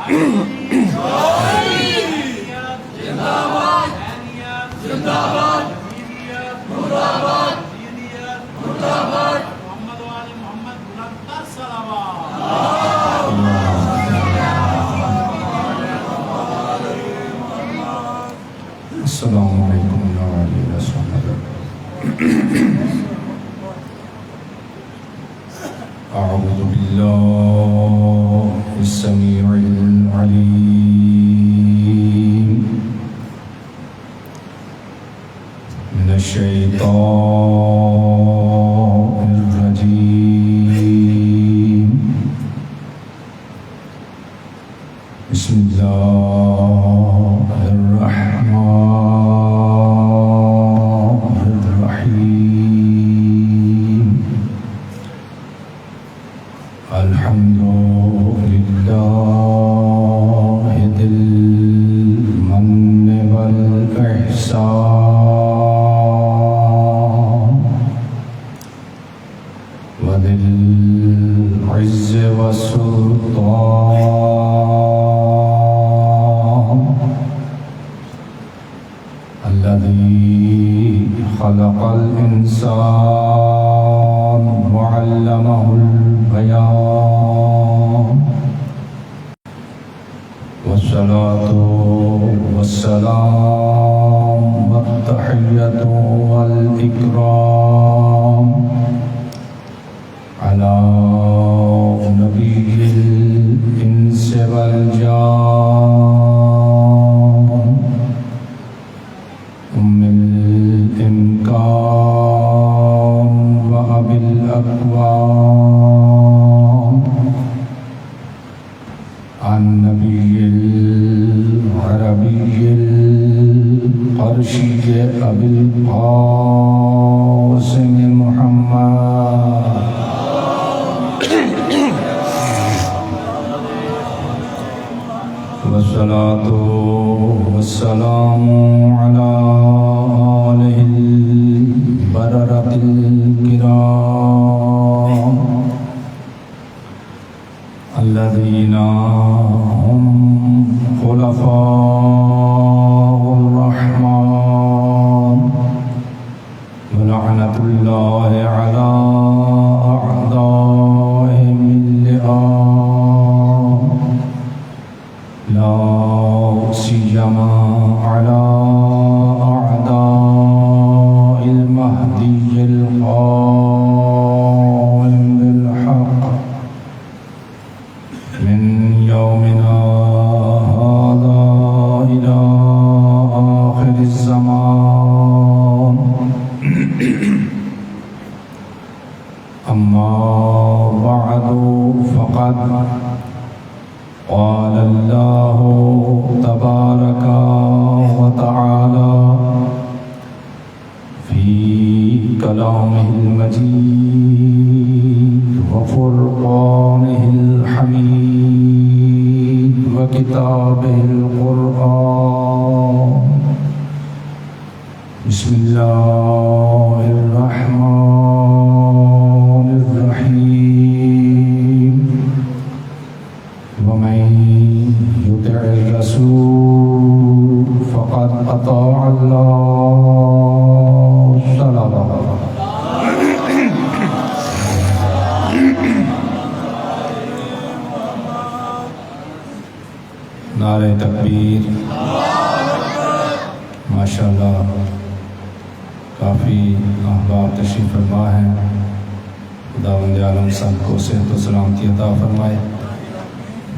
السلام علیکم ورحمۃ اللہ اعوذ باللہ السمیع العلیم من الشیطان الرجیم بسم اللہ الرحمن الحمد لله ذي المن والإحسان وذي العز والسلطان الذي خلق الإنسان وعلمه البيان والصلاة والسلام والتحية والإكرام على نبي الإنس والجان أم الإمكان وأبي الأكوان النبي العربي القرشي أبي القاسم محمد والصلاة والسلام على آله البررة الكرام الذين هم خلفاء الرحمن ولعنة الله على أعدائهم اللئام لا سيما على أعداء المهدي القائم بالحق من يومنا هذا إلى آخر الزمان أما بعد فقد قال الله تبارك وتعالى في كلامه المجيد وفرقانه الحميد وكتابه القرآن بسم الله الرحمن الرحيم ومن يطع الرسول فقد أطاع الله صلى الله عليه وسلم نعرہ تکبیر ماشاءاللہ کافی احباب تشریف فرما ہیں خداوند عالم سب کو صحت و سلامتی عطا فرمائے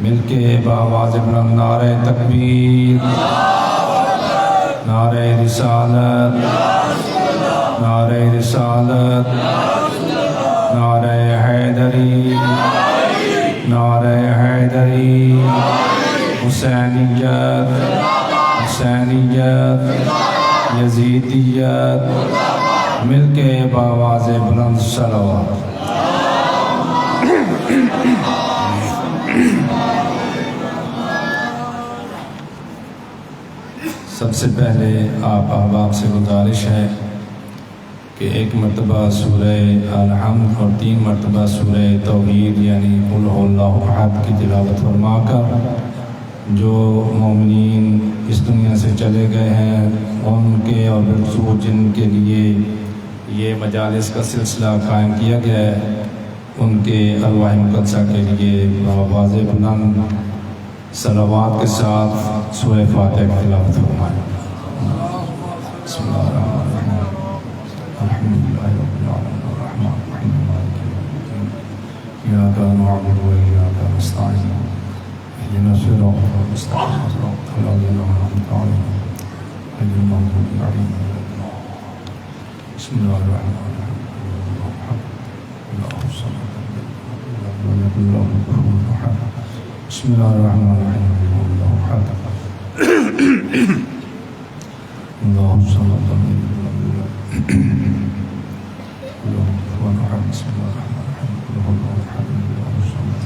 مل کے بآواز بلند نعرہ تکبیر نعرہ رسالت نعرہ رسالت نعرہ حیدری نعرہ حیدری حسینیت حسینیت یزیدیت مل کے بآواز بلند صلوات سب سے پہلے آپ احباب سے گزارش ہے کہ ایک مرتبہ سورہ الحمد اور 3 مرتبہ سورہ توحید یعنی قل هو اللہ احد کی تلاوت فرما کر جو مومنین اس دنیا سے چلے گئے ہیں ان کے اور بالخصوص جن کے لیے یہ مجالس کا سلسلہ قائم کیا گیا ہے ان کے ارواح مقدسہ کے لیے بآواز بلند صلوات کے ساتھ سورہ فاتحہ کی تلاوت فرمائیں۔ بسم اللہ الرحمن الرحیم الحمدللہ رب العالمین الرحمن الرحیم مالک یوم الدین ایاک نعبد و ایاک نستعین اهدنا الصراط المستقیم صراط الذین انعمت علیہم غیر المغضوب علیہم ولا الضالین۔ بسم اللہ الرحمن الرحیم بسم اللہ الرحمن الرحیم اللہ احد اللہ الصمد بسم اللہ الرحمن الرحیم اللہ احد اللہ الصمد۔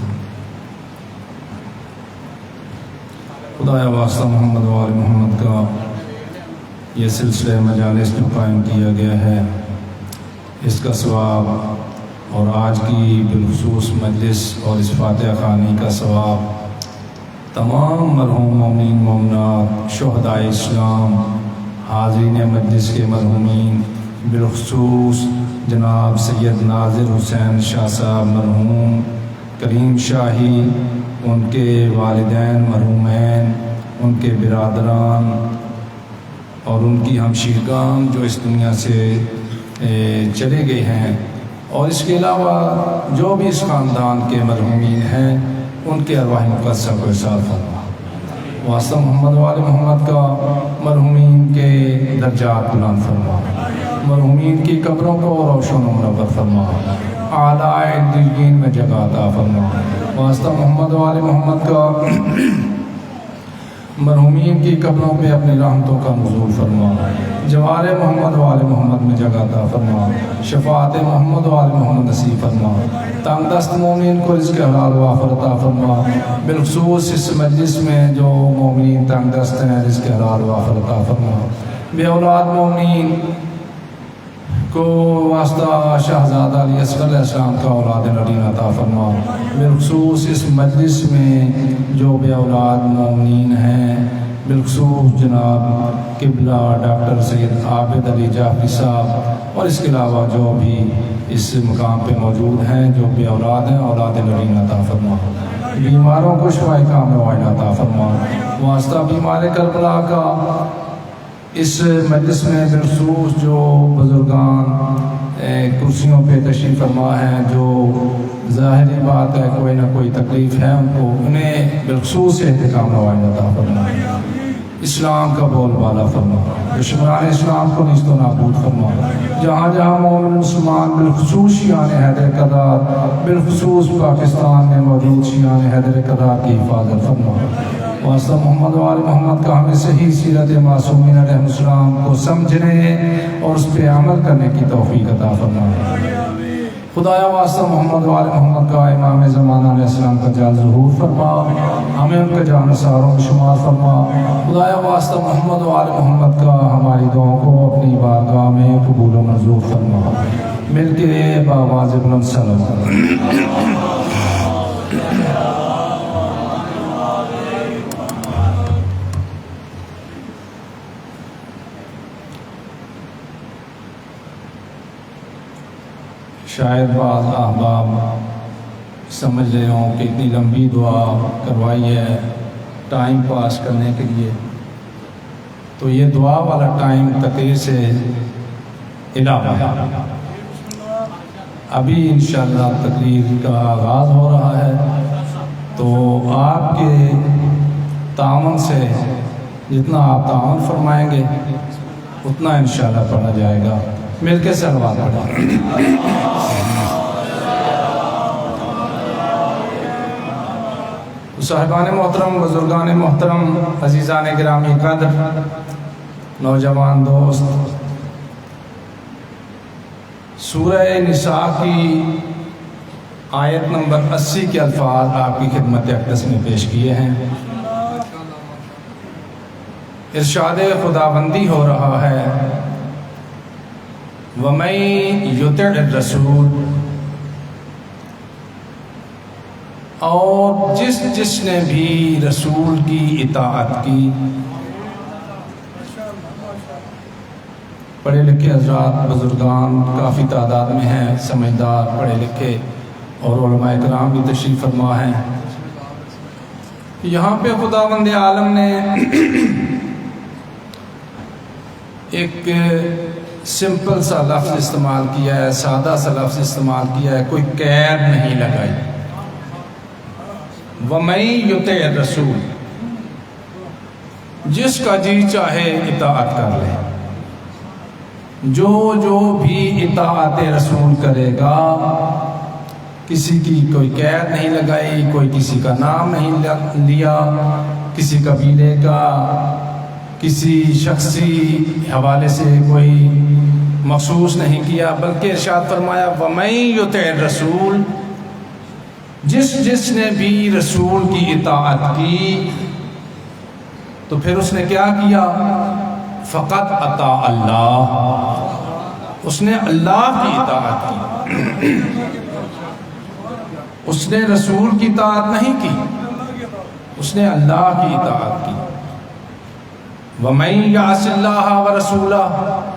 خدایا واسطہ محمد و آل محمد کا یہ سلسلہ مجالس جو قائم کیا گیا ہے اس کا ثواب اور آج کی بالخصوص مجلس اور اس فاتحہ خوانی کا ثواب تمام مرحوم مومنین مومنات شہدائے اسلام حاضرین مجلس کے مرحومین بالخصوص جناب سید ناظر حسین شاہ صاحب مرحوم کریم شاہی ان کے والدین مرحومین ان کے برادران اور ان کی ہمشیرگان جو اس دنیا سے چلے گئے ہیں اور اس کے علاوہ جو بھی اس خاندان کے مرحومین ہیں ان کے ارواح مقدسہ کو ارسال فرما۔ واسطہ محمد و آل محمد کا مرحومین کے درجات بلند فرما، مرحومین کی قبروں کو روشن و منور فرما، اعلیٰ علیین میں جگہ عطا فرما۔ واسطہ محمد و آل محمد کا مرحومین کی قبروں پہ اپنی رحمتوں کا نزول فرما، جوار محمد و آل محمد میں جگہ عطا فرما، شفاعت محمد و آل محمد نصیب فرما، تنگ دست مومنین کو رزق حلال و آفر عطا فرما، بالخصوص اس مجلس میں جو مومنین تنگ دست ہیں رزق حلال و آفر عطا فرما، بے اولاد مومنین کو واسطہ شہزادہ علی اصغر علیہ السلام کا اولاد نرین عطا فرما، بالخصوص اس مجلس میں جو بے اولاد مومنین ہیں بالخصوص جناب قبلہ ڈاکٹر سید عابد علی جعفری صاحب اور اس کے علاوہ جو بھی اس مقام پہ موجود ہیں جو بے اولاد ہیں اولاد نرین عطا فرما، بیماروں کو شفائے کاملہ وعاجلہ عطا فرما۔ واسطہ بیمار کربلا کا اس مجلس میں بالخصوص جو بزرگان کرسیوں پہ تشریف فرما ہیں جو ظاہری بات ہے کوئی نہ کوئی تکلیف ہے ان کو انہیں بالخصوص احتکام نوائندہ عطا فرما، اسلام کا بول بالا فرما، دشمنان اسلام کو نیست و نابود فرما، جہاں جہاں مومن مسلمان بالخصوص شیعان حیدر قدار بالخصوص پاکستان میں موجود شیعان حیدر قدار کی حفاظت فرما۔ واسطہ محمد و آل محمد کا ہمیں صحیح سیرت معصومین علیہ السلام کو سمجھنے اور اس پہ عمل کرنے کی توفیق عطا فرما۔ خدایا واسطہ محمد و آل محمد کا امام زمانہ علیہ السلام کا جال ظہور فرما، ہمیں ان کے جانثاروں میں شمار فرما۔ خدایا واسطہ محمد و آل محمد کا ہماری دعاؤں کو اپنی بارگاہ میں قبول و منظور فرما۔ مل کے بآواز بلند صلوات۔ شاید بعض احباب سمجھ رہے ہوں کہ اتنی لمبی دعا کروائی ہے ٹائم پاس کرنے کے لیے، تو یہ دعا والا ٹائم تقریر سے علاوہ ہے۔ ابھی انشاءاللہ تقریر کا آغاز ہو رہا ہے، تو آپ کے تعاون سے جتنا آپ تعاون فرمائیں گے اتنا انشاءاللہ پڑھا جائے گا۔ مل کے صلوات پڑھیں۔ صاحبان محترم، بزرگان محترم، عزیزان گرامی قدر، نوجوان دوست، سورہ نساء کی آیت نمبر 80 کے الفاظ آپ کی خدمت اقدس میں پیش کیے ہیں۔ ارشاد خداوندی ہو رہا ہے، وَمَن يُطِعِ الرَّسُولَ، اور جس نے بھی رسول کی اطاعت کی. پڑھے لکھے حضرات بزرگان کافی تعداد میں ہیں، سمجھدار پڑھے لکھے اور علماء کرام بھی تشریف فرما ہیں. یہاں پہ خداوند عالم نے ایک سمپل سا لفظ استعمال کیا ہے، سادہ سا لفظ استعمال کیا ہے، کوئی قید نہیں لگائی. وَمَن يُطِعِ الرَّسُولَ، جس کا جی چاہے اطاعت کر لے. جو بھی اطاعت رسول کرے گا، کسی کی کوئی قید نہیں لگائی، کوئی کسی کا نام نہیں لیا، کسی قبیلے کا، کسی شخصی حوالے سے کوئی مخصوص نہیں کیا، بلکہ ارشاد فرمایا وَمَن يُطِعِ الرَّسُولَ، جس نے بھی رسول کی اطاعت کی تو پھر اس نے کیا کیا؟ فقط اطاع اللہ، اس نے اللہ کی اطاعت کی، اس نے رسول کی اطاعت نہیں کی، اس نے اللہ کی اطاعت کی. وَمَن يَعْصِ اللَّهَ وَرَسُولَهُ،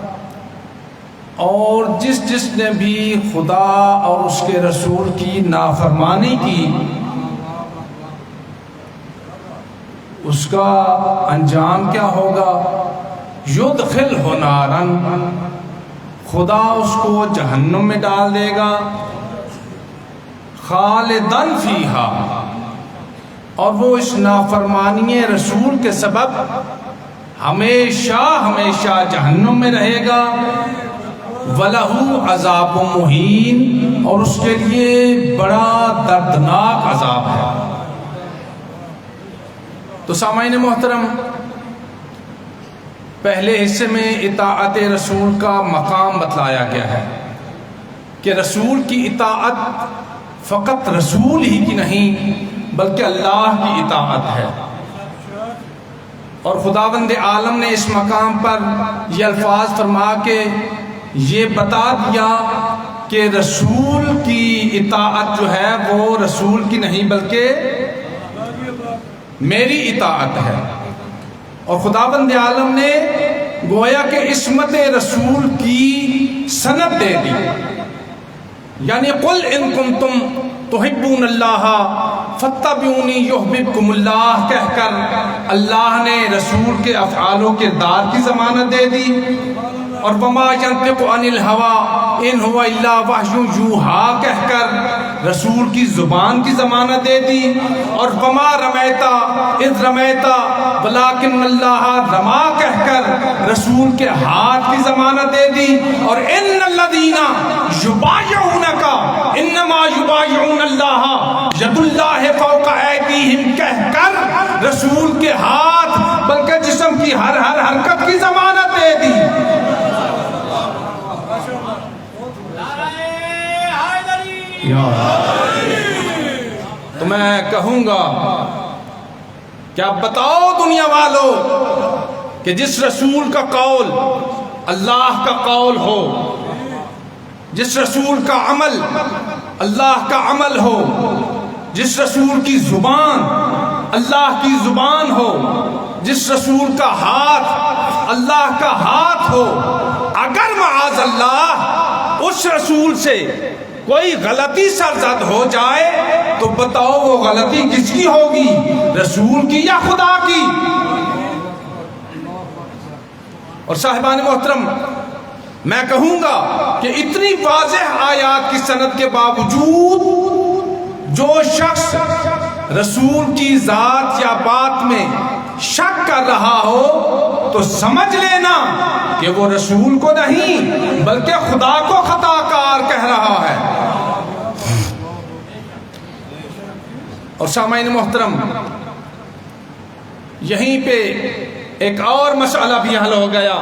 اور جس نے بھی خدا اور اس کے رسول کی نافرمانی کی، اس کا انجام کیا ہوگا؟ یدخلہ نارا، خدا اس کو جہنم میں ڈال دے گا، خالداً فیہا، اور وہ اس نافرمانی رسول کے سبب ہمیشہ ہمیشہ جہنم میں رہے گا. وَلَهُ عَذَابٌ مُّہِینٌ، اور اس کے لیے بڑا دردناک عذاب ہے. تو سامعین محترم، پہلے حصے میں اطاعت رسول کا مقام بتلایا گیا ہے کہ رسول کی اطاعت فقط رسول ہی کی نہیں بلکہ اللہ کی اطاعت ہے. اور خداوند عالم نے اس مقام پر یہ الفاظ فرما کے یہ بتا دیا کہ رسول کی اطاعت جو ہے وہ رسول کی نہیں بلکہ میری اطاعت ہے. اور خداوند عالم نے گویا کہ عصمت رسول کی سند دے دی، یعنی قل ان کنتم تحبون اللہ فاتبعونی یحببکم اللہ کہہ کر اللہ نے رسول کے افعال و کردار کی ضمانت دے دی. اور وما ینطق عن الہوی ان هو الا وحی یوحی کہہ کر رسول کی زبان کی ضمانت دے دی. اور وما رمیتا اذ رمیتا ولکن اللہ رما کہہ کر رسول کے ہاتھ کی ضمانت دے دی. اور ان الذین یبایعونک انما یبایعون اللہ ید اللہ فوق ایدیہم کہہ کر رسول کے ہاتھ بلکہ جسم کی ہر حرکت کی ضمانت دے دی. تو میں کہوں گا کہ اب بتاؤ دنیا والوں کہ جس رسول کا قول اللہ کا قول ہو، جس رسول کا عمل اللہ کا عمل ہو، جس رسول کی زبان اللہ کی زبان ہو، جس رسول کا ہاتھ اللہ کا ہاتھ ہو، اگر معاذ اللہ اس رسول سے کوئی غلطی سرزد ہو جائے تو بتاؤ وہ غلطی کس کی ہوگی، رسول کی یا خدا کی؟ اور صاحبان محترم، میں کہوں گا کہ اتنی واضح آیات کی سند کے باوجود جو شخص رسول کی ذات یا بات میں شک کر رہا ہو تو سمجھ لینا کہ وہ رسول کو نہیں بلکہ خدا کو خطا کار کہہ رہا ہے. اور سامعین محترم، یہیں پہ ایک اور مسئلہ بھی حل ہو گیا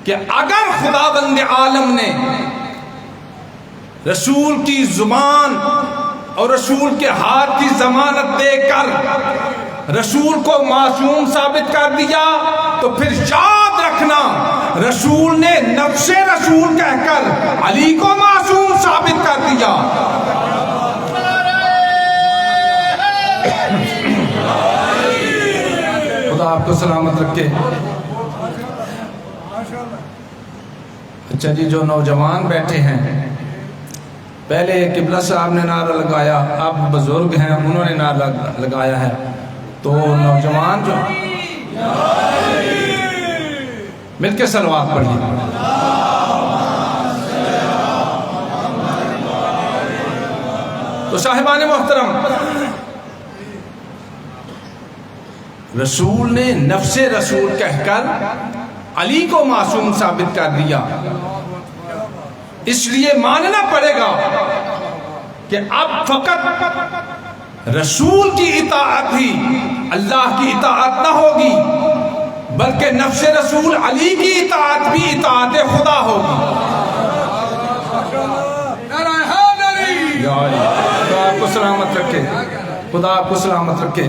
کہ اگر خداوند عالم نے رسول کی زبان اور رسول کے ہاتھ کی ضمانت دے کر رسول کو معصوم ثابت کر دیا تو پھر یاد رکھنا رسول نے نفس رسول کہہ کر علی کو معصوم ثابت کر دیا. کو سلامت رکھے۔ اچھا جی، جو نوجوان بیٹھے ہیں، پہلے قبلہ صاحب نے نعرہ لگایا، اب بزرگ ہیں انہوں نے نعرہ لگایا ہے، تو نوجوان جو مل کے صلوات پڑھیے۔ تو صاحبان محترم، رسول نے نفس رسول کہہ کر علی کو معصوم ثابت کر دیا، اس لیے ماننا پڑے گا کہ اب فقط رسول کی اطاعت ہی اللہ کی اطاعت نہ ہوگی، بلکہ نفس رسول علی کی اطاعت بھی اطاعت خدا ہوگی۔ خدا آپ کو سلامت رکھے، خدا آپ کو سلامت رکھے۔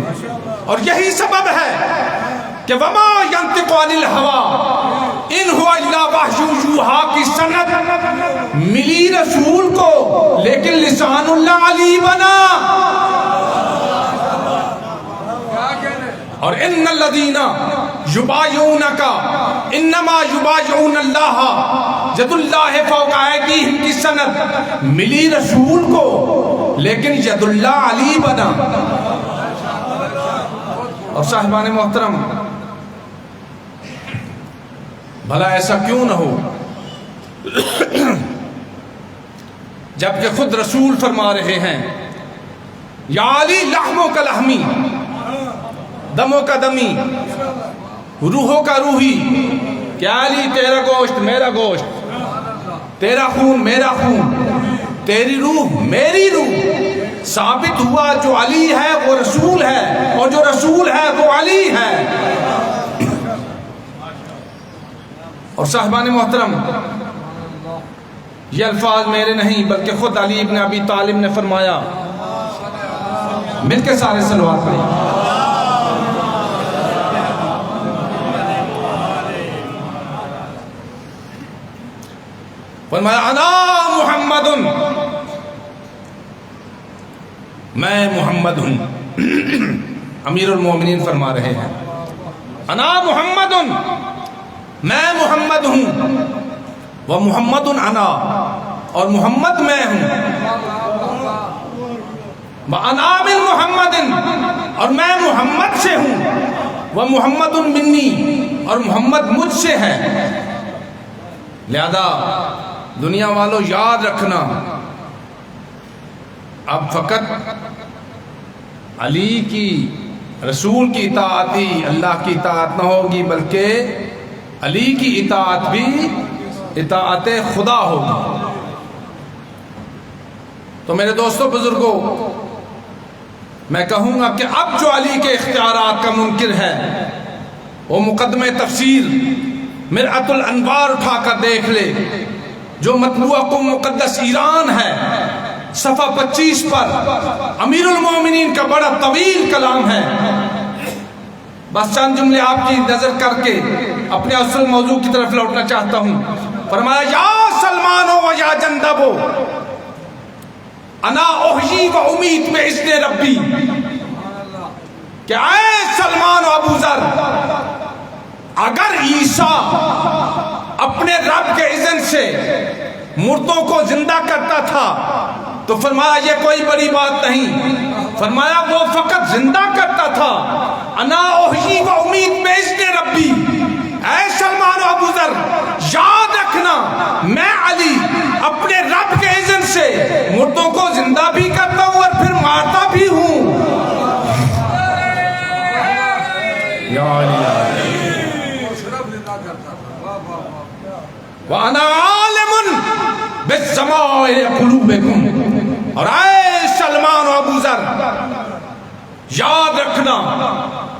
اور یہی سبب ہے کہ وما ينطق عن الهوى ان هو الا وحی یوحی کی سند ملی رسول کو، لیکن لسان اللہ علی بنا۔ اور ان الذین یبایعونک انما یبایعون اللہ ید اللہ فوق ایدیہم کی سند ملی رسول کو، لیکن ید اللہ علی بنا۔ اور صاحبان محترم، بھلا ایسا کیوں نہ ہو جبکہ خود رسول فرما رہے ہیں یا علی لحموں کا لحمی، دموں کا دمی، روحوں کا روحی، کہ علی تیرا گوشت میرا گوشت، تیرا خون میرا خون، تیری روح میری روح۔ ثابت ہوا جو علی ہے وہ رسول ہے، اور جو رسول ہے وہ علی ہے۔ اور صاحبان محترم، یہ الفاظ میرے نہیں بلکہ خود علی ابن ابی طالب نے فرمایا۔ مل کے سارے صلوات پڑھیں۔ فرمایا انا محمد، میں محمد ہوں۔ امیر المومنین فرما رہے ہیں انا محمد، میں محمد ہوں، وہ محمد انا، اور محمد میں ہوں، وَأَنَا مِن مُحَمَّدٍ، اور میں محمد سے ہوں، وہ محمد منی، اور محمد مجھ سے ہے۔ لہذا دنیا والوں یاد رکھنا، اب فقط علی کی رسول کی اطاعت ہی اللہ کی اطاعت نہ ہوگی، بلکہ علی کی اطاعت بھی اطاعت خدا ہوگی۔ تو میرے دوستوں بزرگوں، میں کہوں گا کہ اب جو علی کے اختیارات کا منکر ہے وہ مقدمہ تفسیر مرعت الانوار اٹھا کر دیکھ لے، جو مطبوعہ قم مقدس ایران ہے، صفحہ 25 پر امیر المومنین کا بڑا طویل کلام ہے۔ بس چند جملے آپ کی نظر کر کے اپنے اصل موضوع کی طرف لوٹنا چاہتا ہوں۔ فرمایا یا سلمانو و یا جندبو انا احیی و امید میں اذن ربی، کہ اے سلمان و ابو ذر، اگر عیسیٰ اپنے رب کے اذن سے مردوں کو زندہ کرتا تھا تو فرمایا یہ کوئی بڑی بات نہیں، فرمایا وہ فقط زندہ کرتا تھا۔ انا احیی و امید میں اذن ربی، اے سلمان و ابو ذر یاد رکھنا، میں علی اپنے رب کے اذن سے مردوں کو زندہ بھی کرتا ہوں اور پھر مارتا بھی ہوں۔ یا علی وَأَنَا عَالِمٌ بِالسَّمَائِرِ قُلُوبِكُمْ، اور اے سلمان و ابو ذر یاد رکھنا،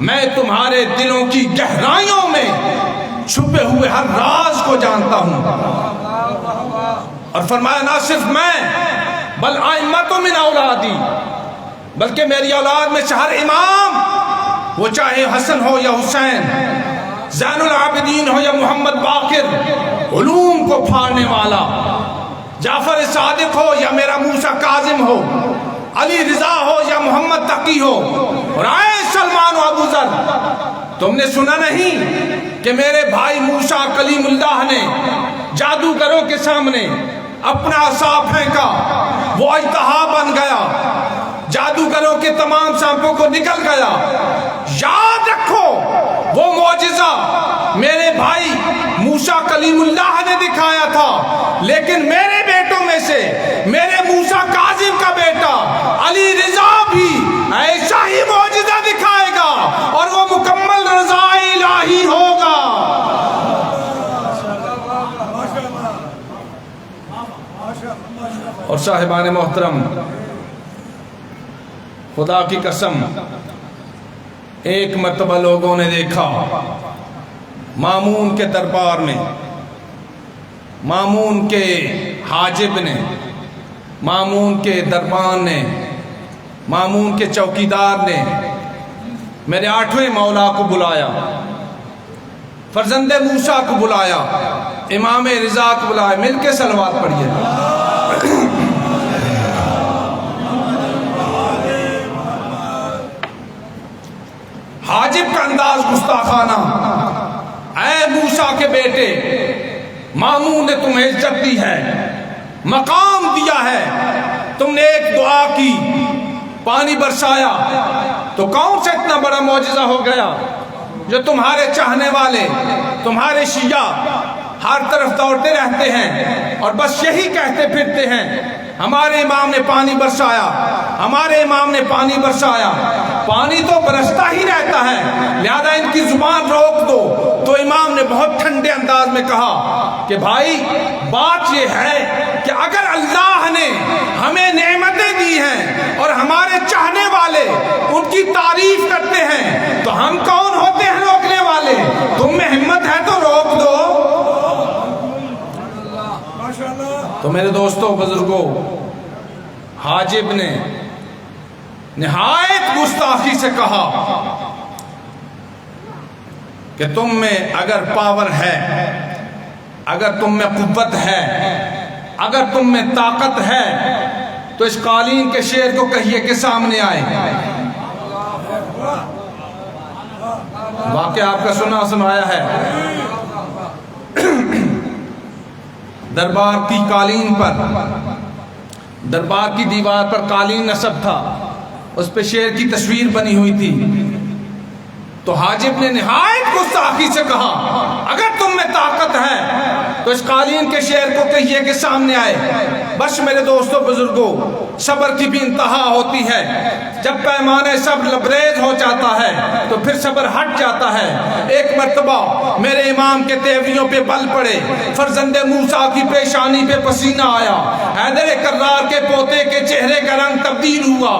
میں تمہارے دلوں کی گہرائیوں میں چھپے ہوئے ہر راز کو جانتا ہوں۔ اور فرمایا نہ صرف میں بل ائمۃ من اولادی، بلکہ میری اولاد میں سے ہر امام، وہ چاہے حسن ہو یا حسین، زین العابدین ہو یا محمد باقر، علوم کو پھاڑنے والا، جعفر صادق ہو یا میرا موسیٰ کاظم ہو، علی رضا ہو یا محمد تقی ہو، اور اے سلمان و ابو ذر تم نے سنا نہیں کہ میرے بھائی موسیٰ کلیم اللہ نے جادوگروں کے سامنے اپنا عصا پھینکا، وہ اژدہا بن گیا، جادوگروں کے تمام سانپوں کو نکل گیا۔ یاد رکھو وہ معجزہ میرے بھائی موسیٰ کلیم اللہ نے دکھایا تھا، لیکن میرے بیٹوں میں سے میرے موسیٰ کاظم کا بیٹا علی رضا بھی ایسا ہی معجزہ دکھائے گا اور وہ مکمل رضا الہی ہوگا۔ اور صاحبان محترم، خدا کی قسم، ایک مرتبہ لوگوں نے دیکھا مامون کے دربار میں، مامون کے حاجب نے، مامون کے دربان نے، مامون کے چوکیدار نے میرے 8ویں مولا کو بلایا، فرزند موسیٰ کو بلایا، امام رضا کو بلایا، مل کے صلوات پڑھیے۔ حاجب کا انداز گستاخانہ، اے موسیٰ کے بیٹے، مامون نے تمہیں عزت دی ہے، مقام دیا ہے، تم نے ایک دعا کی، پانی برسایا، تو کون سا اتنا بڑا معجزہ ہو گیا جو تمہارے چاہنے والے، تمہارے شیعہ ہر طرف دوڑتے رہتے ہیں اور بس یہی کہتے پھرتے ہیں ہمارے امام نے پانی برسایا، ہمارے امام نے پانی برسایا۔ پانی تو برستا ہی رہتا ہے، لہذا ان کی زبان روک دو۔ تو امام نے بہت ٹھنڈے انداز میں کہا کہ بھائی بات یہ ہے کہ اگر اللہ نے ہمیں نعمتیں دی ہیں اور ہمارے چاہنے والے ان کی تعریف کرتے ہیں تو ہم کون ہوتے ہیں روکنے والے؟ تم میں ہمت ہے تو روک دو۔ تو میرے دوستوں، بزرگوں، حاجب نے نہایت گستاخی سے کہا کہ تم میں اگر پاور ہے، اگر تم میں قوت ہے، اگر تم میں طاقت ہے تو اس قالین کے شیر کو کہیے کہ سامنے آئے۔ واقعہ آپ کا سنایا ہے، دربار کی قالین پر، دربار کی دیوار پر قالین نصب تھا، اس پہ شیر کی تصویر بنی ہوئی تھی۔ تو حاجب نے نہایت گستاخی سے کہا اگر تم میں طاقت ہے تو اس قالین کے شیر کو کہیے کہ سامنے آئے۔ بس میرے دوستوں، بزرگوں، صبر کی بھی انتہا ہوتی ہے، جب پیمانے صبر لبریز ہو جاتا ہے تو پھر صبر ہٹ جاتا ہے۔ ایک مرتبہ میرے امام کے تیوریوں پہ بل پڑے، فرزند موسیٰ کی پیشانی پہ پسینہ آیا، حیدر کرار کے پوتے کے چہرے کا رنگ تبدیل ہوا،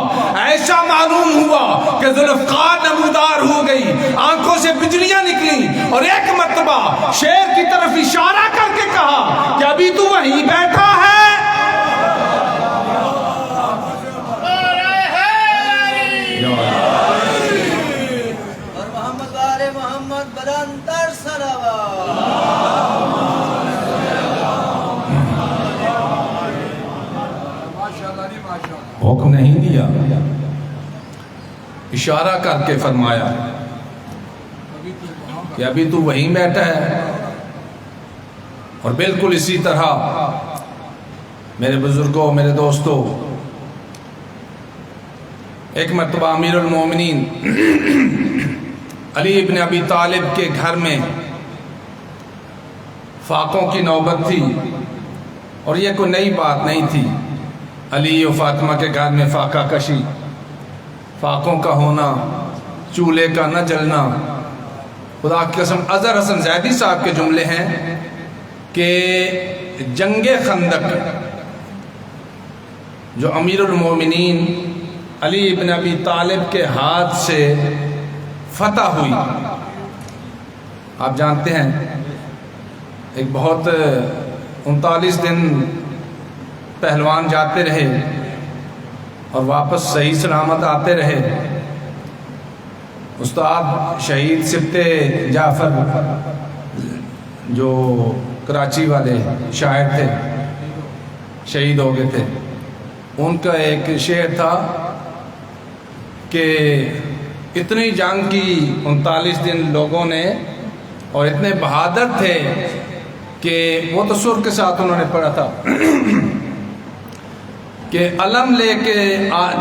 ایسا معلوم ہوا کہ ذوالفقار نمودار ہو گئی، آنکھوں سے بجلیاں نکلیں، اور ایک مرتبہ شیر کی طرف اشارہ کر کے کہا کہ ابھی تو وہیں بیٹھا ہے۔ اور محمد والے محمد بلندر صلوات۔ حکم نہیں دیا، اشارہ کر کے فرمایا کہ ابھی تو وہیں بیٹھا ہے۔ اور بالکل اسی طرح میرے بزرگوں، میرے دوستوں، ایک مرتبہ امیر المومنین علی ابن ابی طالب کے گھر میں فاقوں کی نوبت تھی، اور یہ کوئی نئی بات نہیں تھی۔ علی و فاطمہ کے گھر میں فاقہ کشی، فاقوں کا ہونا، چولہے کا نہ جلنا۔ خدا کی قسم، اظہر حسن زیدی صاحب کے جملے ہیں کہ جنگ خندق جو امیر المومنین علی ابن ابی طالب کے ہاتھ سے فتح ہوئی، آپ جانتے ہیں ایک بہت 39 دن پہلوان جاتے رہے اور واپس صحیح سلامت آتے رہے۔ استاد شہید سبت جعفر جو کراچی والے شاعر تھے، شہید ہو گئے تھے، ان کا ایک شعر تھا کہ اتنی جنگ کی 39 دن لوگوں نے، اور اتنے بہادر تھے کہ وہ تو سر کے ساتھ انہوں نے پڑھا تھا کہ علم لے کے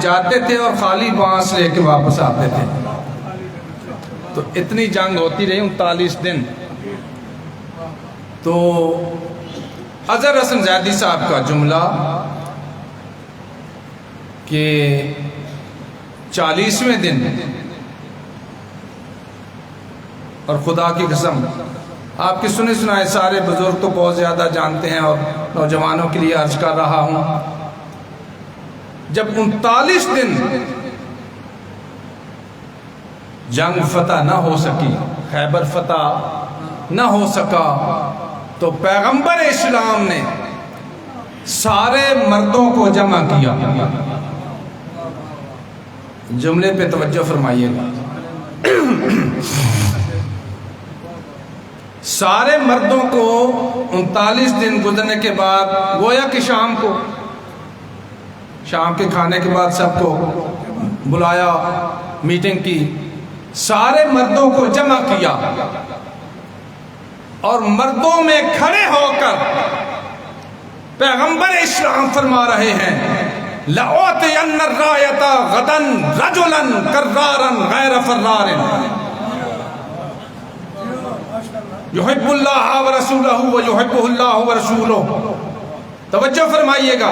جاتے تھے اور خالی بانس لے کے واپس آتے تھے. تو اتنی جنگ ہوتی رہی 39 دن. تو اظہر حسن زیدی صاحب کا جملہ کہ 40ویں دن، اور خدا کی قسم آپ کی سنے سنائے سارے بزرگ تو بہت زیادہ جانتے ہیں اور نوجوانوں کے لیے عرض کر رہا ہوں، جب 39 دن جنگ فتح نہ ہو سکی، خیبر فتح نہ ہو سکا، تو پیغمبر اسلام نے سارے مردوں کو جمع کیا. جملے پہ توجہ فرمائیے گا. سارے مردوں کو 39 دن گزرنے کے بعد، گویا کہ شام کے کھانے کے بعد سب کو بلایا، میٹنگ کی، سارے مردوں کو جمع کیا، اور مردوں میں کھڑے ہو کر پیغمبر اسلام فرما رہے ہیں لَأُعْطِيَنَّ الرَّایَةَ غَدًا رَجُلًا كَرَّارًا غَیْرَ فَرَّارٍ یحب اللہ ورسولہ ویحبہ اللہ ورسولہ. توجہ فرمائیے گا.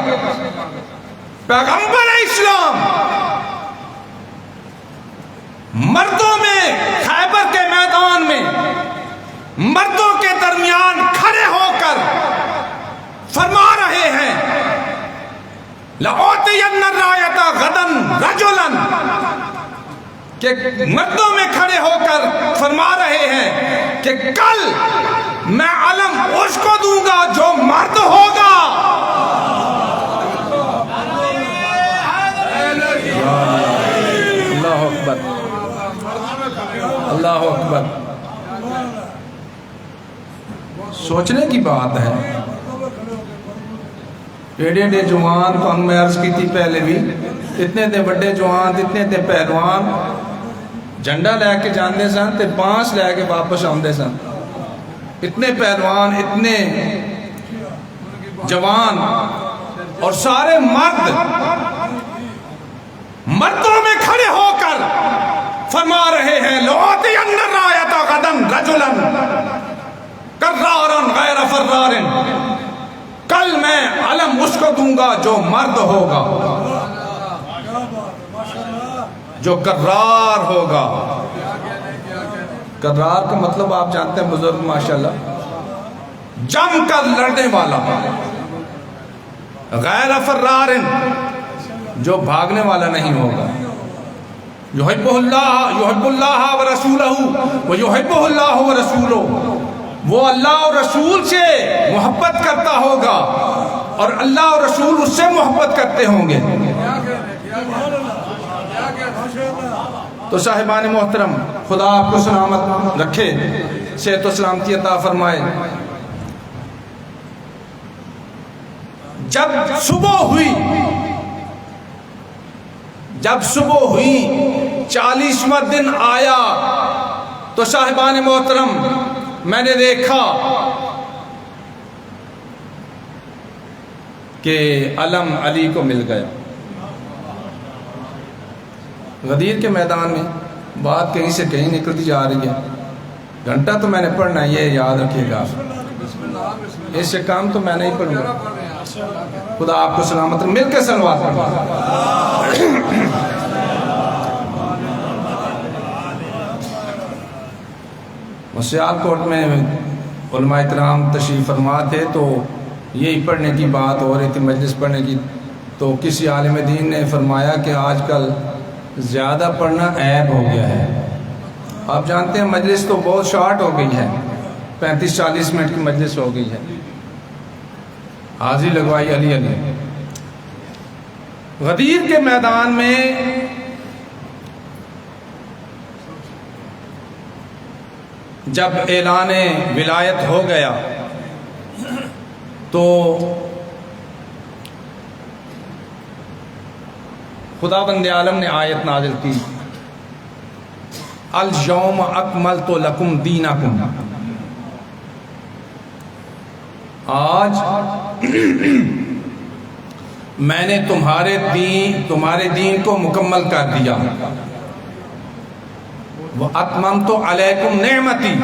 پیغمبر اسلام مردوں میں، خیبر کے میدان میں مردوں کے درمیان کھڑے ہو کر فرما رہے ہیں لَأُعْطِيَنَّ الرَّایَةَ غَدًا رَجُلًا، کہ مردوں میں کھڑے ہو کر فرما رہے ہیں کہ کل میں علم اس کو دوں گا جو مرد ہوگا. اللہ اکبر، اللہ اکبر. سوچنے کی بات ہے. ایڈے ایڈے جوان، تو میں عرض کی تھی پہلے بھی، اتنے دے بڑے جوان، اتنے دے پہلوان، جھنڈا لے کے جاندے سن تے بانس لے کے واپس آندے سن. اتنے پہلوان، اتنے جوان، اور سارے مرد مردوں میں کھڑے ہو کر فرما رہے ہیں لَأُعْطِيَنَّ الرَّایَةَ غَدًا رَجُلًا كَرَّارًا غَیْرَ فَرَّارٍ، کل میں علم اس کو دوں گا جو مرد ہوگا، جو کرار ہوگا. کرار کا مطلب آپ جانتے ہیں بزرگ ماشاءاللہ، جم کر لڑنے والا. غیر فرار، جو بھاگنے والا نہیں ہوگا. یحب اللہ ورسولہ ویحبہ اللہ ورسولہ، وہ اللہ اور رسول سے محبت کرتا ہوگا اور اللہ اور رسول اس سے محبت کرتے ہوں گے. تو صاحبان محترم، خدا آپ کو سلامت رکھے، صحت و سلامتی عطا فرمائے. جب صبح ہوئی 40واں دن آیا تو صاحبان محترم میں نے دیکھا کہ علم علی کو مل گیا. غدیر کے میدان میں بات کہیں سے کہیں نکلتی جا رہی ہے. گھنٹہ تو میں نے پڑھنا ہے، یہ یاد رکھیے گا. اس سے کام تو میں نہیں پڑھوں گا. خدا آپ کو سلامت رکھے. مل کے صلوات پڑھیں. سیالکوٹ میں علماء کرام تشریف فرما تھے تو یہی پڑھنے کی بات ہو رہی تھی، مجلس پڑھنے کی. تو کسی عالم دین نے فرمایا کہ آج کل زیادہ پڑھنا عیب ہو گیا ہے. آپ جانتے ہیں مجلس تو بہت شارٹ ہو گئی ہے، 35-40 منٹ کی مجلس ہو گئی ہے. حاضری لگوائی علی علی. غدیر کے میدان میں جب اعلان ولایت ہو گیا تو خدا بند عالم نے آیت نازل کی اليوم اکملت لکم دینکم، آج میں نے تمہارے دین کو مکمل کر دیا، وَأَتْمَمْتُ عَلَيْكُمْ نِعْمَتِي،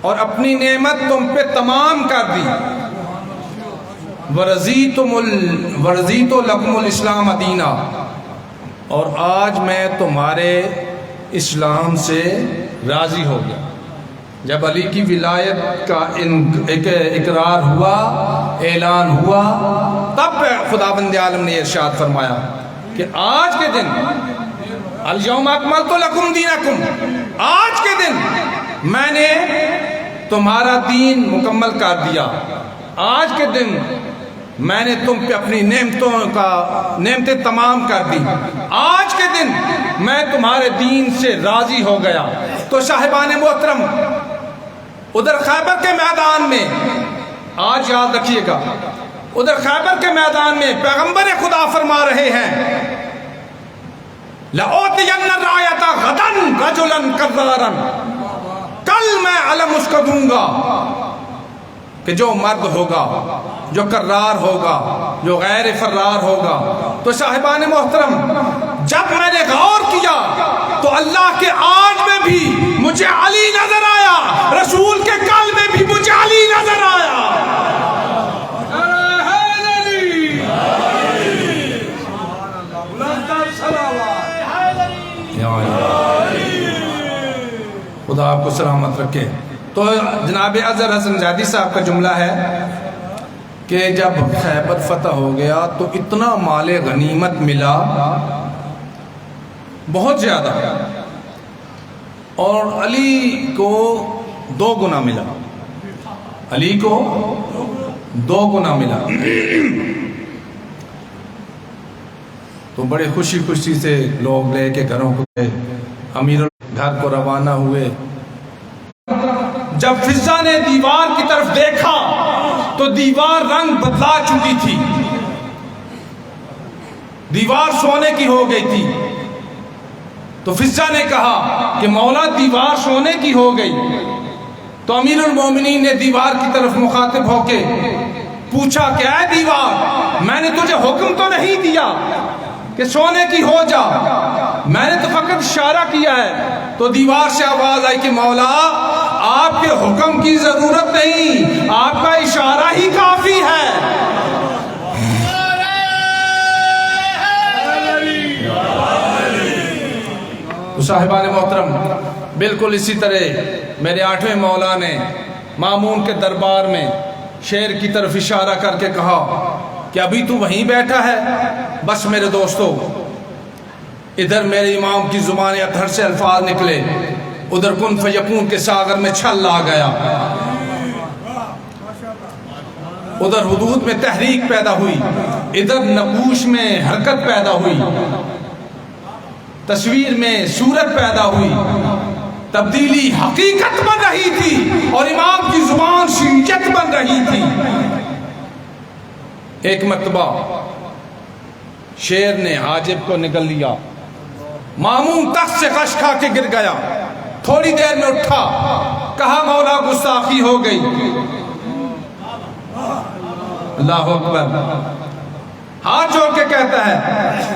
اور اپنی نعمت تم پہ تمام کر دی، وَرَضِيتُ لَكُمُ الْإِسْلَامَ دِينًا، اور آج میں تمہارے اسلام سے راضی ہو گیا۔ جب علی کی ولایت کا اقرار ہوا، اعلان ہوا، تب خداوند عالم نے ارشاد فرمایا کہ آج کے دن الیوم اکملت لکم دینکم، آج کے دن میں نے تمہارا دین مکمل کر دیا، آج کے دن میں نے تم پہ اپنی نعمتیں تمام کر دی، آج کے دن میں تمہارے دین سے راضی ہو گیا۔ تو صاحبان محترم، ادھر خیبر کے میدان میں، آج یاد رکھیے گا، ادھر خیبر کے میدان میں پیغمبر خدا فرما رہے ہیں لَأُعْطِيَنَّ الرَّایَةَ غَدًا رَجُلًا كَرَّارًا، کل میں علم اس کو دوں گا کہ جو مرد ہوگا، جو کرار ہوگا، جو غیر فرار ہوگا۔ تو صاحبان محترم، جب میں نے غور کیا تو اللہ کے آج میں بھی مجھے علی نظر آیا، رسول کے کل میں بھی مجھے علی نظر آیا۔ خدا آپ کو سلامت رکھے۔ تو جناب اظہر حسن زیدی صاحب کا جملہ ہے کہ جب خیبر فتح ہو گیا تو اتنا مال غنیمت ملا، بہت زیادہ، اور علی کو 2 گنا ملا، علی کو 2 گنا ملا۔ تو بڑے خوشی خوشی سے لوگ لے کے گھروں کو گئے، امیر گھر کو روانہ ہوئے۔ جب فضہ نے دیوار کی طرف دیکھا تو دیوار رنگ بدلا چکی تھی، دیوار سونے کی ہو گئی تھی۔ تو فضہ نے کہا کہ مولا دیوار سونے کی ہو گئی۔ تو امیر المومنین نے دیوار کی طرف مخاطب ہو کے پوچھا کہ اے دیوار، میں نے تجھے حکم تو نہیں دیا کہ سونے کی ہو جا، میں نے تو فقط اشارہ کیا ہے۔ تو دیوار سے آواز آئی کہ مولا، آپ کے حکم کی ضرورت نہیں، آپ کا اشارہ ہی کافی ہے۔ تو صاحبان محترم، بالکل اسی طرح میرے 8ویں مولا نے مامون کے دربار میں شیر کی طرف اشارہ کر کے کہا کہ ابھی تو وہیں بیٹھا ہے؟ بس میرے دوستو، ادھر میرے امام کی زبان اطہر سے الفاظ نکلے، ادھر کن فیکون کے ساغر میں چھل آ گیا، ادھر حدود میں تحریک پیدا ہوئی، ادھر نقوش میں حرکت پیدا ہوئی، تصویر میں صورت پیدا ہوئی، تبدیلی حقیقت بن رہی تھی اور امام کی زبان شریعت بن رہی تھی۔ ایک مرتبہ شیر نے حاجب کو نگل لیا، مامون تخت سے غش کھا کے گر گیا، تھوڑی دیر میں اٹھا، کہا مولا گستاخی ہو گئی۔ اللہ اکبر، ہاتھ جوڑ کے کہتا ہے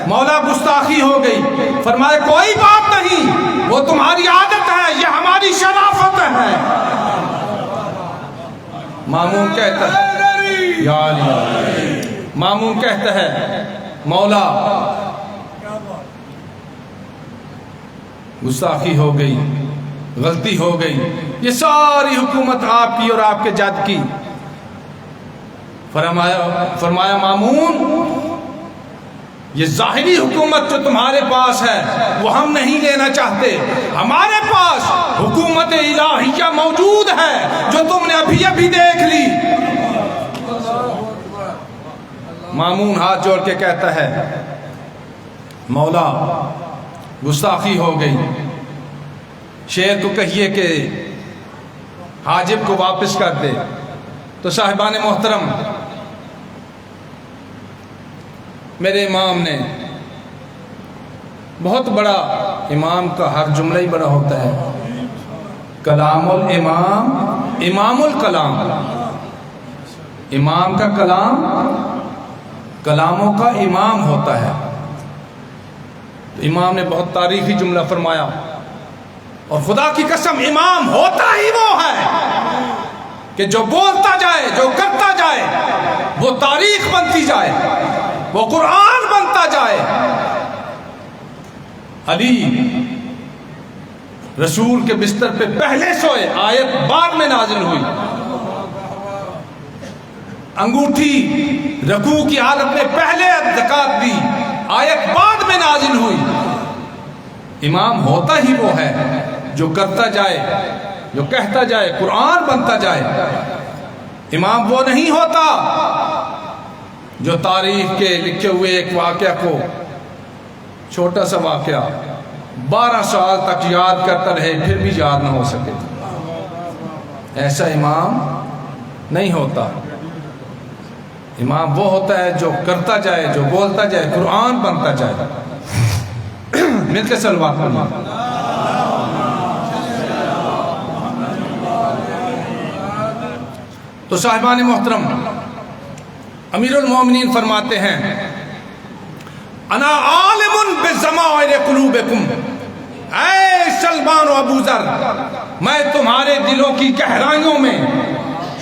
مولا گستاخی ہو گئی۔ فرمائے کوئی بات نہیں، وہ تمہاری عادت ہے، یہ ہماری شرافت ہے۔ مامون کہتا ہے یا علی، مامون کہتا ہے مولا گستاخی ہو گئی، غلطی ہو گئی، یہ ساری حکومت آپ کی اور آپ کے جد کی۔ فرمایا مامون، یہ ظاہری حکومت جو تمہارے پاس ہے وہ ہم نہیں لینا چاہتے، ہمارے پاس حکومت الہیہ موجود ہے جو تم نے ابھی ابھی دیکھ لی۔ مامون ہاتھ جوڑ کے کہتا ہے مولا گستاخی ہو گئی، شیر کو کہیے کہ حاجب کو واپس کر دے۔ تو صاحبان محترم، میرے امام نے بہت بڑا امام کا ہر جملہ ہی بڑا ہوتا ہے. کلام الامام امام الکلام. امام کا کلام کلاموں کا امام ہوتا ہے. تو امام نے بہت تاریخی جملہ فرمایا، اور خدا کی قسم امام ہوتا ہی وہ ہے کہ جو بولتا جائے، جو کرتا جائے، وہ تاریخ بنتی جائے، وہ قرآن بنتا جائے. علی رسول کے بستر پہ پہلے سوئے، آیت بعد میں نازل ہوئی. انگوٹھی رکوع کی حالت میں پہلے زکات دی، آیت بعد میں نازل ہوئی. امام ہوتا ہی وہ ہے جو کرتا جائے، جو کہتا جائے، قرآن بنتا جائے. امام وہ نہیں ہوتا جو تاریخ کے لکھے ہوئے ایک واقعہ کو، چھوٹا سا واقعہ 12 سال تک یاد کرتا رہے پھر بھی یاد نہ ہو سکے. ایسا امام نہیں ہوتا. امام وہ ہوتا ہے جو کرتا جائے، جو بولتا جائے، قرآن بنتا جائے. مل کے صلوات پڑھیں. تو صاحبان محترم، امیر المومنین فرماتے ہیں انا عالم بضمائر قلوبکم، اے سلمان و ابو ذر، میں تمہارے دلوں کی گہرائیوں میں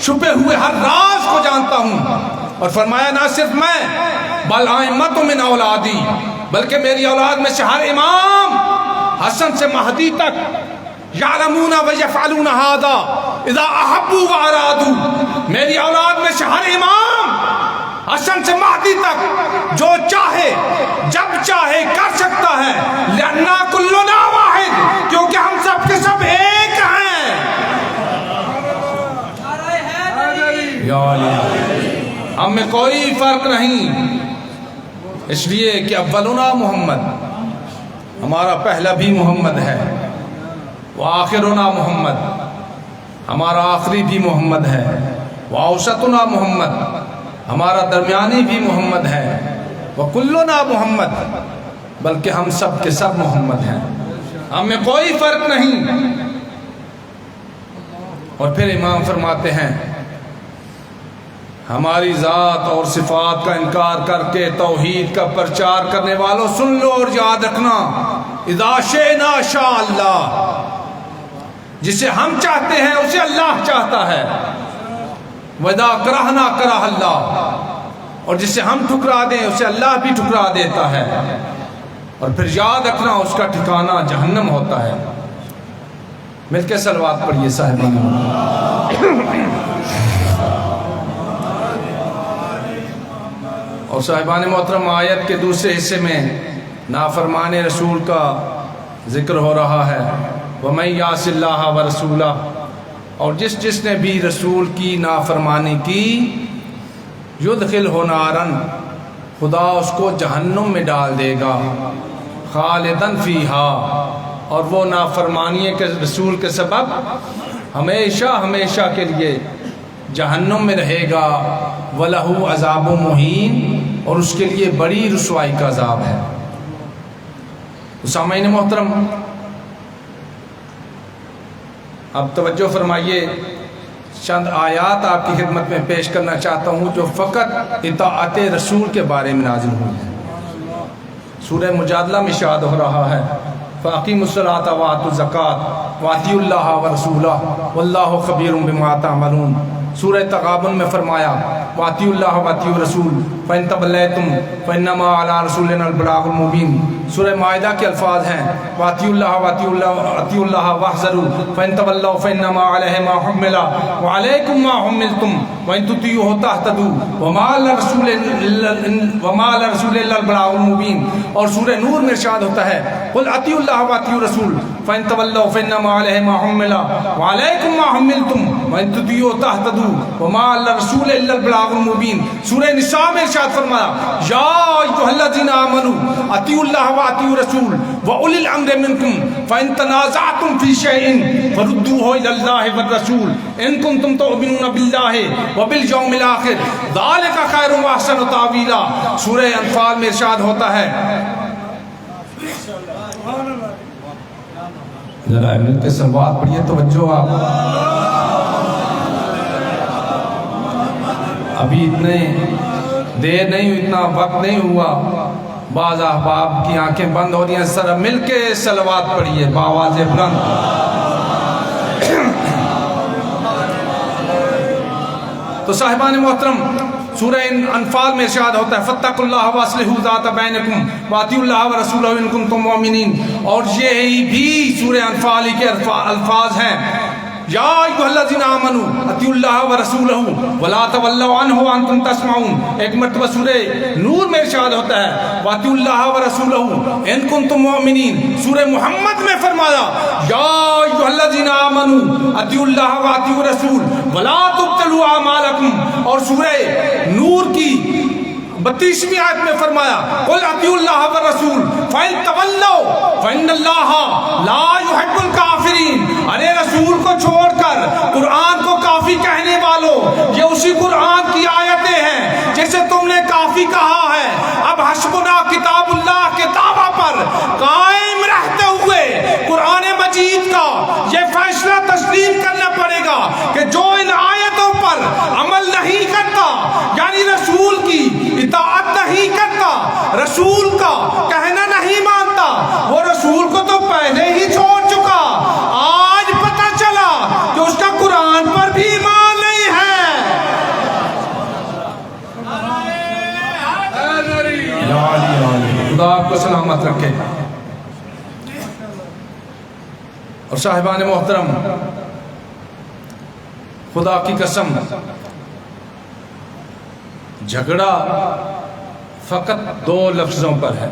چھپے ہوئے ہر راز کو جانتا ہوں. اور فرمایا نہ صرف میں بل ائمۃ من اولادی، بلکہ میری اولاد میں سے ہر امام حسن سے مہدی تک یعلمون و یفعلون ھذا اذا احبوا و ارادوا، میری اولاد میں سے ہر امام حسن سے مہدی تک جو چاہے جب چاہے کر سکتا ہے. لأننا کلنا واحد، کیونکہ ہم سب کے سب ایک ہیں. یا علی، ہم میں کوئی فرق نہیں، اس لیے کہ اولنا محمد، ہمارا پہلا بھی محمد ہے. وآخرنا محمد، ہمارا آخری بھی محمد ہے. وأوسطنا محمد، ہمارا درمیانی بھی محمد ہے. وکلنا محمد، بلکہ ہم سب کے سب محمد ہیں، ہم میں کوئی فرق نہیں. اور پھر امام فرماتے ہیں ہماری ذات اور صفات کا انکار کر کے توحید کا پرچار کرنے والوں سن لو اور یاد رکھنا، اذا شئنا شاء اللہ، جسے ہم چاہتے ہیں اسے اللہ چاہتا ہے. وَإِذَا كَرَهْنَا كَرَهَ اللَّهُ، اور جسے ہم ٹھکرا دیں اسے اللہ بھی ٹھکرا دیتا ہے. اور پھر یاد رکھنا اس کا ٹھکانہ جہنم ہوتا ہے. مل کے صلوات پڑھیے صاحبان. اور صاحبان محترم، آیت کے دوسرے حصے میں نافرمان رسول کا ذکر ہو رہا ہے. وَمَن يَعْصِ اللَّهَ وَرَسُولَهُ، اور جس نے بھی رسول کی نافرمانی کی، یدخلہ نارا، خدا اس کو جہنم میں ڈال دے گا، خالدن فیہا، اور وہ نافرمانی کے رسول کے سبب ہمیشہ ہمیشہ کے لیے جہنم میں رہے گا. وَلَهُ عَذَابٌ مُہِینٌ، اور اس کے لیے بڑی رسوائی کا عذاب ہے. سامعین محترم، اب توجہ فرمائیے، چند آیات آپ کی خدمت میں پیش کرنا چاہتا ہوں جو فقط اطاعت رسول کے بارے میں نازل ہوئی ہیں. سورہ مجادلہ میں ارشاد ہو رہا ہے فَأَقِیمُوا الصَّلَاةَ وَآتُوا الزَّکَاةَ وَأَطِیعُوا اللَّهَ وَرَسُولَهُ وَاللَّهُ خَبِیرٌ بِمَا تَعْمَلُونَ. سورہ تغابن میں فرمایا وَأَطِیعُوا اللَّهَ وَأَطِیعُوا الرَّسُولَ فَإِن تَوَلَّیْتُمْ فَإِنَّمَا عَلَىٰ رَسُولِنَا الْبَلَاغُ الْمُبِینُ. سورہ مائدہ کے الفاظ ہیں وَأَطِیعُوا اللَّهَ وَاحْذَرُوا فَإِن تَوَلَّوْا فَإِنَّمَا عَلَیْهِ مَا حُمِّلَ وَعَلَیْکُم مَا حُمِّلْتُمْ وَإِن تُطِیعُوهُ تَهْتَدُوا وَمَا عَلَى الرَّسُولِ إِلَّا الْبَلَاغُ الْمُبِینُ. اور سورہ نور میں ارشاد ہوتا ہے قُلْ أَطِیعُوا اللَّهَ وَأَطِیعُوا الرَّسُولَ فَإِن تَوَلَّوْا فَإِنَّمَا عَلَیْهِ مَا حُمِّلَ وَعَلَیْکُم مَا حُمِّلْتُمْ وَإِن تُطِیعُوهُ تَهْتَدُوا وَمَا عَلَى الرَّسُولِ إِلَّا الْبَلَاغُ الْمُبِینُ. سورہ نساء میں ارشاد فرمایا یا ایھا الذین آمنوا اطیعوا اللہ واطیعوا الرسول واولی الامر منکم فإن تنازعتم فی شیء فردوه إلی اللہ والرسول ان کنتم تؤمنون باللہ وبالیوم الآخر ذلک خیر واحسن تأویلا. سورہ انفال میں ارشاد ہوتا ہے ذرا مل کے صلوات پڑھیے، توجہ آپ۔ ابھی اتنے دیر نہیں، اتنا وقت نہیں ہوا، بعض احباب کی آنکھیں بند ہو رہی ہیں، ذرا مل کے صلوات پڑھیے بآواز بلند۔ تو صاحبان محترم، سورہ انفال میں ارشاد ہوتا ہے فَاتَّقُوا اللَّهَ وَأَصْلِحُوا ذَاتَ بَيْنِكُمْ وَأَطِيعُوا اللَّهَ وَرَسُولَهُ إِن كُنتُم مُّؤْمِنِينَ، اور یہی بھی سورہ انفال کے الفاظ ہیں، یا ایھا الذین آمنوا اطیعوا اللہ ورسولہ ولا تولوا عنہ وانتم تسمعون۔ ایک مرتبہ سورہ نور میں ارشاد ہوتا ہے واطیعوا اللہ ورسولہ ان کنتم مؤمنین۔ سورہ محمد میں فرمایا یا ایھا الذین آمنوا اطیعوا اللہ واطیعوا الرسول ولا تبطلوا اعمالکم، اور سورہ نور کی 32ویں آیت میں فرمایا قل اطیعوا اللہ والرسول فإن تولوا فإن اللہ لا يحب الکافرین۔ ارے رسول کو چھوڑ کر قرآن کو کافی کہنے والوں، یہ اسی قرآن کی آیتیں ہیں جسے تم نے کافی کہا ہے۔ اب حسبنا کتاب اللہ کے دعویٰ پر قائم رہتے ہوئے قرآن مجید کا یہ فیصلہ تسلیم کرنا پڑے گا کہ جو ان آیتوں پر عمل نہیں کرتا، یعنی رسول کی اطاعت نہیں کرتا، رسول کا کہنا نہیں مانتا، وہ رسول کو تو پہلے ہی چھوڑ چکا، آج پتہ چلا کہ اس کا قرآن پر بھی ایمان نہیں ہے۔ خدا آپ کو سلامت رکھے۔ اور صاحبان محترم، خدا کی قسم، جھگڑا فقط 2 لفظوں پر ہے،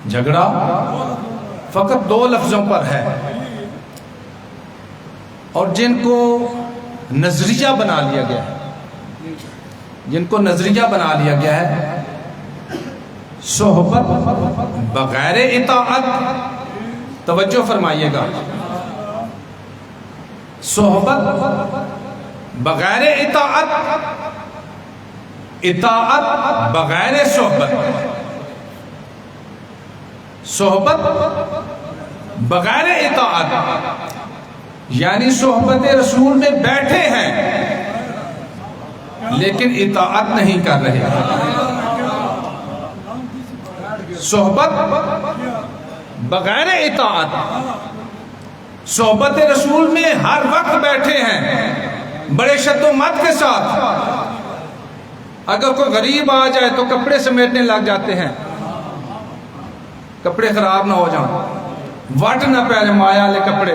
جھگڑا فقط 2 لفظوں پر ہے، اور جن کو نظریہ بنا لیا گیا ہے، جن کو نظریہ بنا لیا گیا ہے، صحبت بغیر اطاعت، توجہ فرمائیے گا، صحبت بغیر اطاعت، اطاعت بغیر صحبت، صحبت بغیر اطاعت، یعنی صحبت رسول میں بیٹھے ہیں لیکن اطاعت نہیں کر رہے۔ صحبت بغیر اطاعت، صحبت رسول میں ہر وقت بیٹھے ہیں بڑے شد و مت کے ساتھ، اگر کوئی غریب آ جائے تو کپڑے سمیٹنے لگ جاتے ہیں، کپڑے خراب نہ ہو جائیں، وٹ نہ پہنے مایا والے کپڑے۔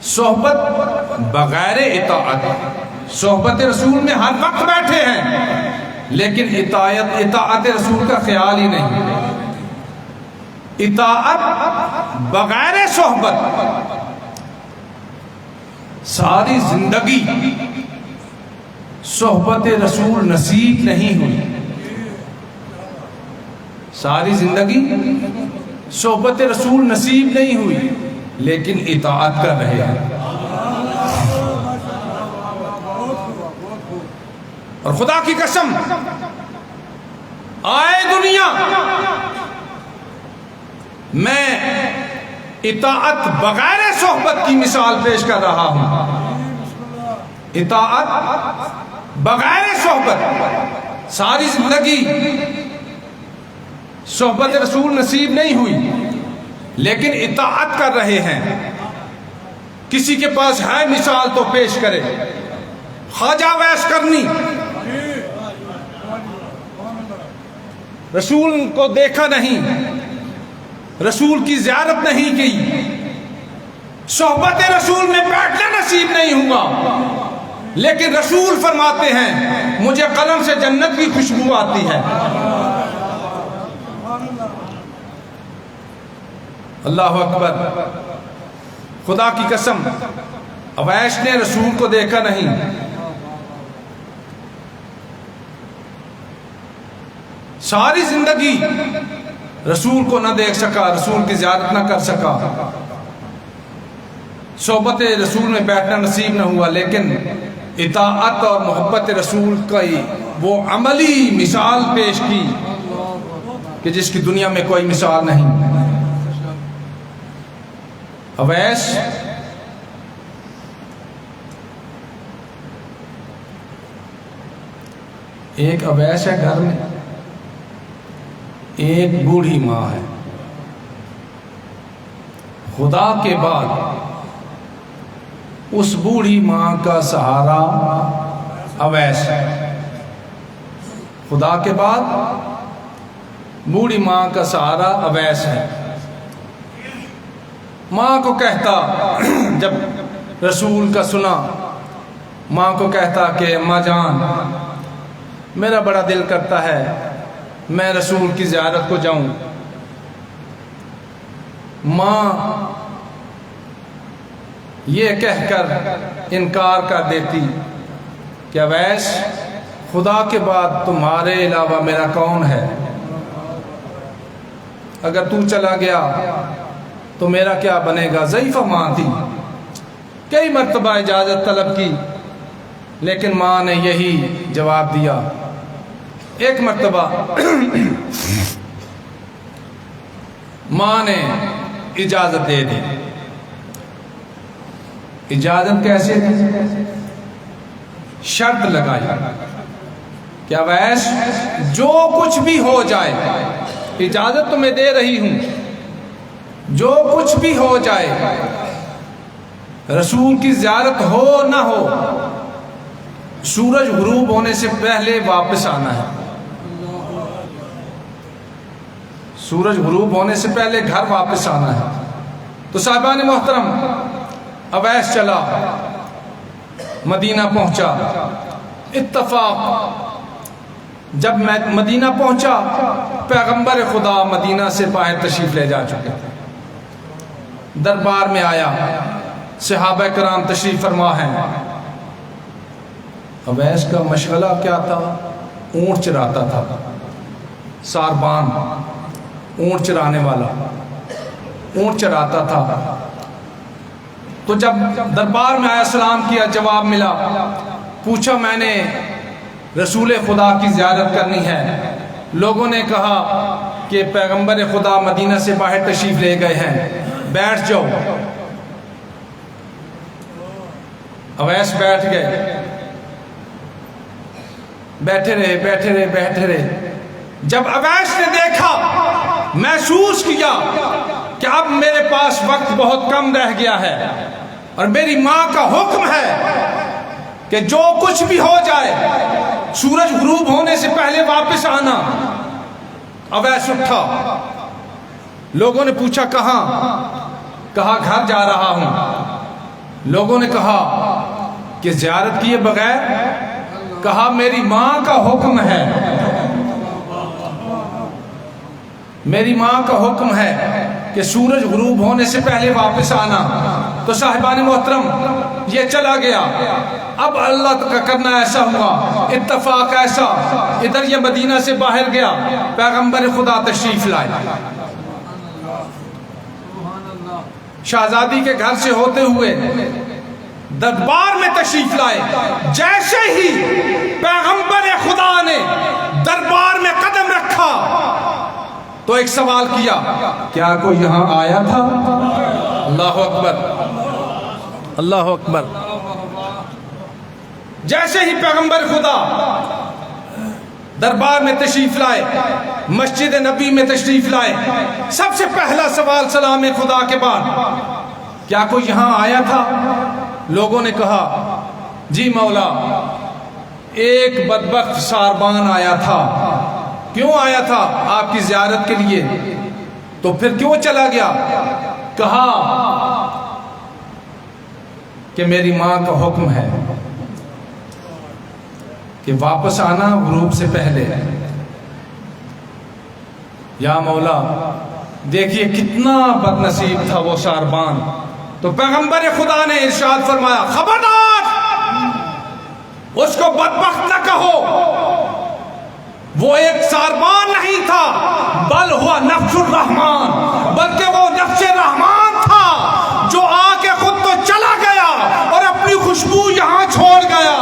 صحبت بغیر اطاعت، صحبت رسول میں ہر وقت بیٹھے ہیں لیکن اطاعت رسول کا خیال ہی نہیں، اطاعت بغیر صحبت، ساری زندگی صحبت رسول نصیب نہیں ہوئی، ساری زندگی صحبت رسول نصیب نہیں ہوئی لیکن اطاعت کر رہے ہیں۔ اور خدا کی قسم، آئے دنیا میں اطاعت بغیر صحبت کی مثال پیش کر رہا ہوں، اطاعت بغیر صحبت، ساری زندگی صحبت رسول نصیب نہیں ہوئی لیکن اطاعت کر رہے ہیں۔ کسی کے پاس ہے مثال تو پیش کرے۔ خواجہ ویس کرنی رسول کو دیکھا نہیں، رسول کی زیارت نہیں کی، صحبت رسول میں بیٹھنا نصیب نہیں ہوا، لیکن رسول فرماتے ہیں مجھے قلم سے جنت کی خوشبو آتی ہے۔ اللہ اکبر، خدا کی قسم، اویس نے رسول کو دیکھا نہیں، ساری زندگی رسول کو نہ دیکھ سکا، رسول کی زیارت نہ کر سکا، صحبت رسول میں بیٹھنا نصیب نہ ہوا، لیکن اطاعت اور محبت رسول کا وہ عملی مثال پیش کی کہ جس کی دنیا میں کوئی مثال نہیں۔ اویس ایک اویس ہے گھر میں، ایک بوڑھی ماں ہے۔ خدا کے بعد اس بوڑھی ماں کا سہارا اویس ہے۔ خدا کے بعد بوڑھی ماں کا سہارا اویس ہے۔ ماں کو کہتا، جب رسول کا سنا، ماں کو کہتا کہ اماں جان میرا بڑا دل کرتا ہے میں رسول کی زیارت کو جاؤں۔ ماں یہ کہہ کر انکار کر دیتی کہ اویس خدا کے بعد تمہارے علاوہ میرا کون ہے؟ اگر تو چلا گیا تو میرا کیا بنے گا؟ ضعیفہ ماں تھی، کئی مرتبہ اجازت طلب کی، لیکن ماں نے یہی جواب دیا۔ ایک مرتبہ ماں نے اجازت دے دی۔ اجازت کیسے دی؟ شرط لگائی کہ اویس جو کچھ بھی ہو جائے، اجازت تو میں دے رہی ہوں، جو کچھ بھی ہو جائے، رسول کی زیارت ہو نہ ہو، سورج غروب ہونے سے پہلے واپس آنا ہے۔ سورج غروب ہونے سے پہلے گھر واپس آنا ہے۔ تو صاحبان محترم، اویس چلا، مدینہ پہنچا۔ اتفاق جب میں مدینہ پہنچا، پیغمبر خدا مدینہ سے باہر تشریف لے جا چکے تھے۔ دربار میں آیا، صحابہ کرام تشریف فرما ہیں۔ اویس کا مشغلہ کیا تھا؟ اونٹ چراتا تھا، ساربان، اونٹ چرانے والا، اونٹ چراتا تھا۔ تو جب دربار میں آیا، سلام کیا، جواب ملا، پوچھا میں نے رسول خدا کی زیارت کرنی ہے۔ لوگوں نے کہا کہ پیغمبر خدا مدینہ سے باہر تشریف لے گئے ہیں، بیٹھ جاؤ۔ اویس بیٹھ گئے، بیٹھے رہے۔ جب اویس نے دیکھا، محسوس کیا کہ اب میرے پاس وقت بہت کم رہ گیا ہے اور میری ماں کا حکم ہے کہ جو کچھ بھی ہو جائے سورج غروب ہونے سے پہلے واپس آنا۔ اویس اٹھا، لوگوں نے پوچھا کہاں؟ کہا گھر جا رہا ہوں۔ لوگوں نے کہا کہ زیارت کیے بغیر؟ کہا میری ماں کا حکم ہے، میری ماں کا حکم ہے کہ سورج غروب ہونے سے پہلے واپس آنا۔ تو صاحبان محترم، یہ چلا گیا۔ اب اللہ کا کرنا ایسا ہوا، اتفاق ایسا، ادھر یہ مدینہ سے باہر گیا، پیغمبر خدا تشریف لائے، شہزادی کے گھر سے ہوتے ہوئے دربار میں تشریف لائے۔ جیسے ہی پیغمبر خدا نے دربار میں قدم رکھا تو ایک سوال کیا، کیا کوئی یہاں آیا تھا؟ اللہ اکبر، اللہ اکبر۔ جیسے ہی پیغمبر خدا دربار میں تشریف لائے، مسجد نبی میں تشریف لائے، سب سے پہلا سوال سلام خدا کے بعد، کیا کوئی یہاں آیا تھا؟ لوگوں نے کہا جی مولا، ایک بدبخت ساربان آیا تھا۔ کیوں آیا تھا؟ آپ کی زیارت کے لیے۔ تو پھر کیوں چلا گیا؟ کہا کہ میری ماں کا حکم ہے کہ واپس آنا غروب سے پہلے۔ یا مولا، دیکھیے کتنا بد نصیب تھا وہ ساربان۔ تو پیغمبر خدا نے ارشاد فرمایا، خبردار، اس کو بدبخت نہ کہو، وہ ایک ساربان نہیں تھا، بل ہوا نفس الرحمان، بلکہ وہ نفس رحمان تھا جو آ کے خود تو چلا گیا اور اپنی خوشبو یہاں چھوڑ گیا۔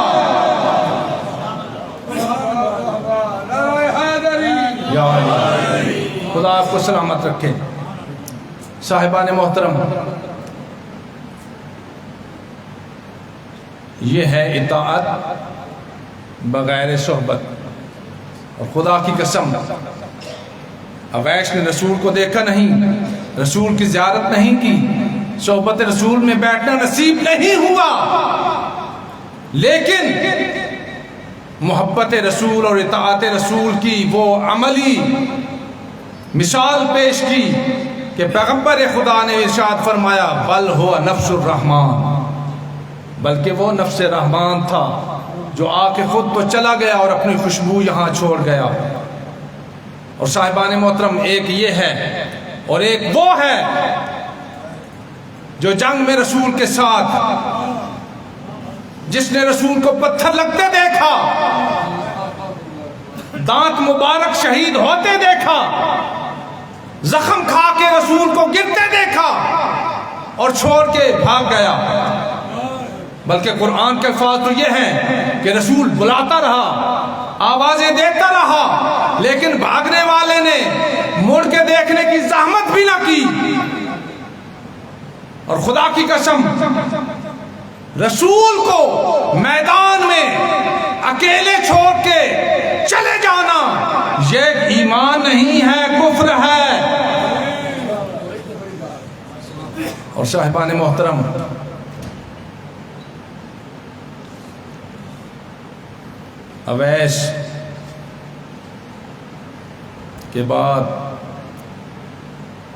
یا خدا آپ کو سلامت رکھے۔ صاحبان محترم، یہ ہے اطاعت بغیر صحبت۔ اور خدا کی قسم، اویس نے رسول کو دیکھا نہیں، رسول کی زیارت نہیں کی، صحبت رسول میں بیٹھنا نصیب نہیں ہوا، لیکن محبت رسول اور اطاعت رسول کی وہ عملی مثال پیش کی کہ پیغمبر خدا نے ارشاد فرمایا بل ہوا نفس الرحمن، بلکہ وہ نفس رحمان تھا جو آ کے خود تو چلا گیا اور اپنی خوشبو یہاں چھوڑ گیا۔ اور صاحبان محترم، ایک یہ ہے اور ایک وہ ہے جو جنگ میں رسول کے ساتھ، جس نے رسول کو پتھر لگتے دیکھا، دانت مبارک شہید ہوتے دیکھا، زخم کھا کے رسول کو گرتے دیکھا اور چھوڑ کے بھاگ گیا۔ بلکہ قرآن کے الفاظ تو یہ ہیں کہ رسول بلاتا رہا، آوازیں دیتا رہا، لیکن بھاگنے والے نے مڑ کے دیکھنے کی زحمت بھی نہ کی۔ اور خدا کی قسم، رسول کو میدان میں اکیلے چھوڑ کے چلے جانا یہ ایمان نہیں ہے، کفر ہے۔ اور صاحبان محترم، اویس کے بعد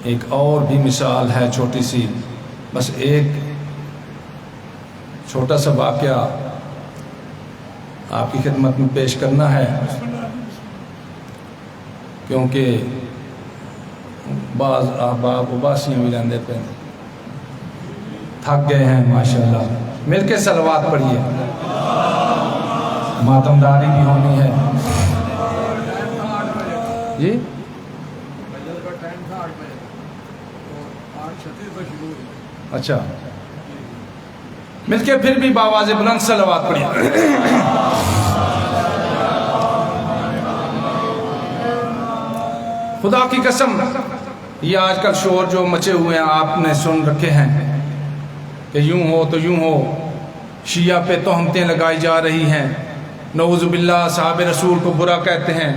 ایک اور بھی مثال ہے چھوٹی سی، بس ایک چھوٹا سا واقعہ آپ کی خدمت میں پیش کرنا ہے، کیونکہ بعض احباب اباسیاں بھی لیندے پہ تھک گئے ہیں۔ ماشاءاللہ مل کے صلوات پڑھیے، ماتمداری بھی ہونی ہے جی۔ اچھا، مل کے پھر بھی باواز بلند صلوات پڑھیے۔ خدا کی قسم، یہ آج کل شور جو مچے ہوئے ہیں آپ نے سن رکھے ہیں کہ یوں ہو تو یوں ہو، شیعہ پہ تہمتیں لگائی جا رہی ہیں، نعوذ باللہ صحابہ رسول کو برا کہتے ہیں،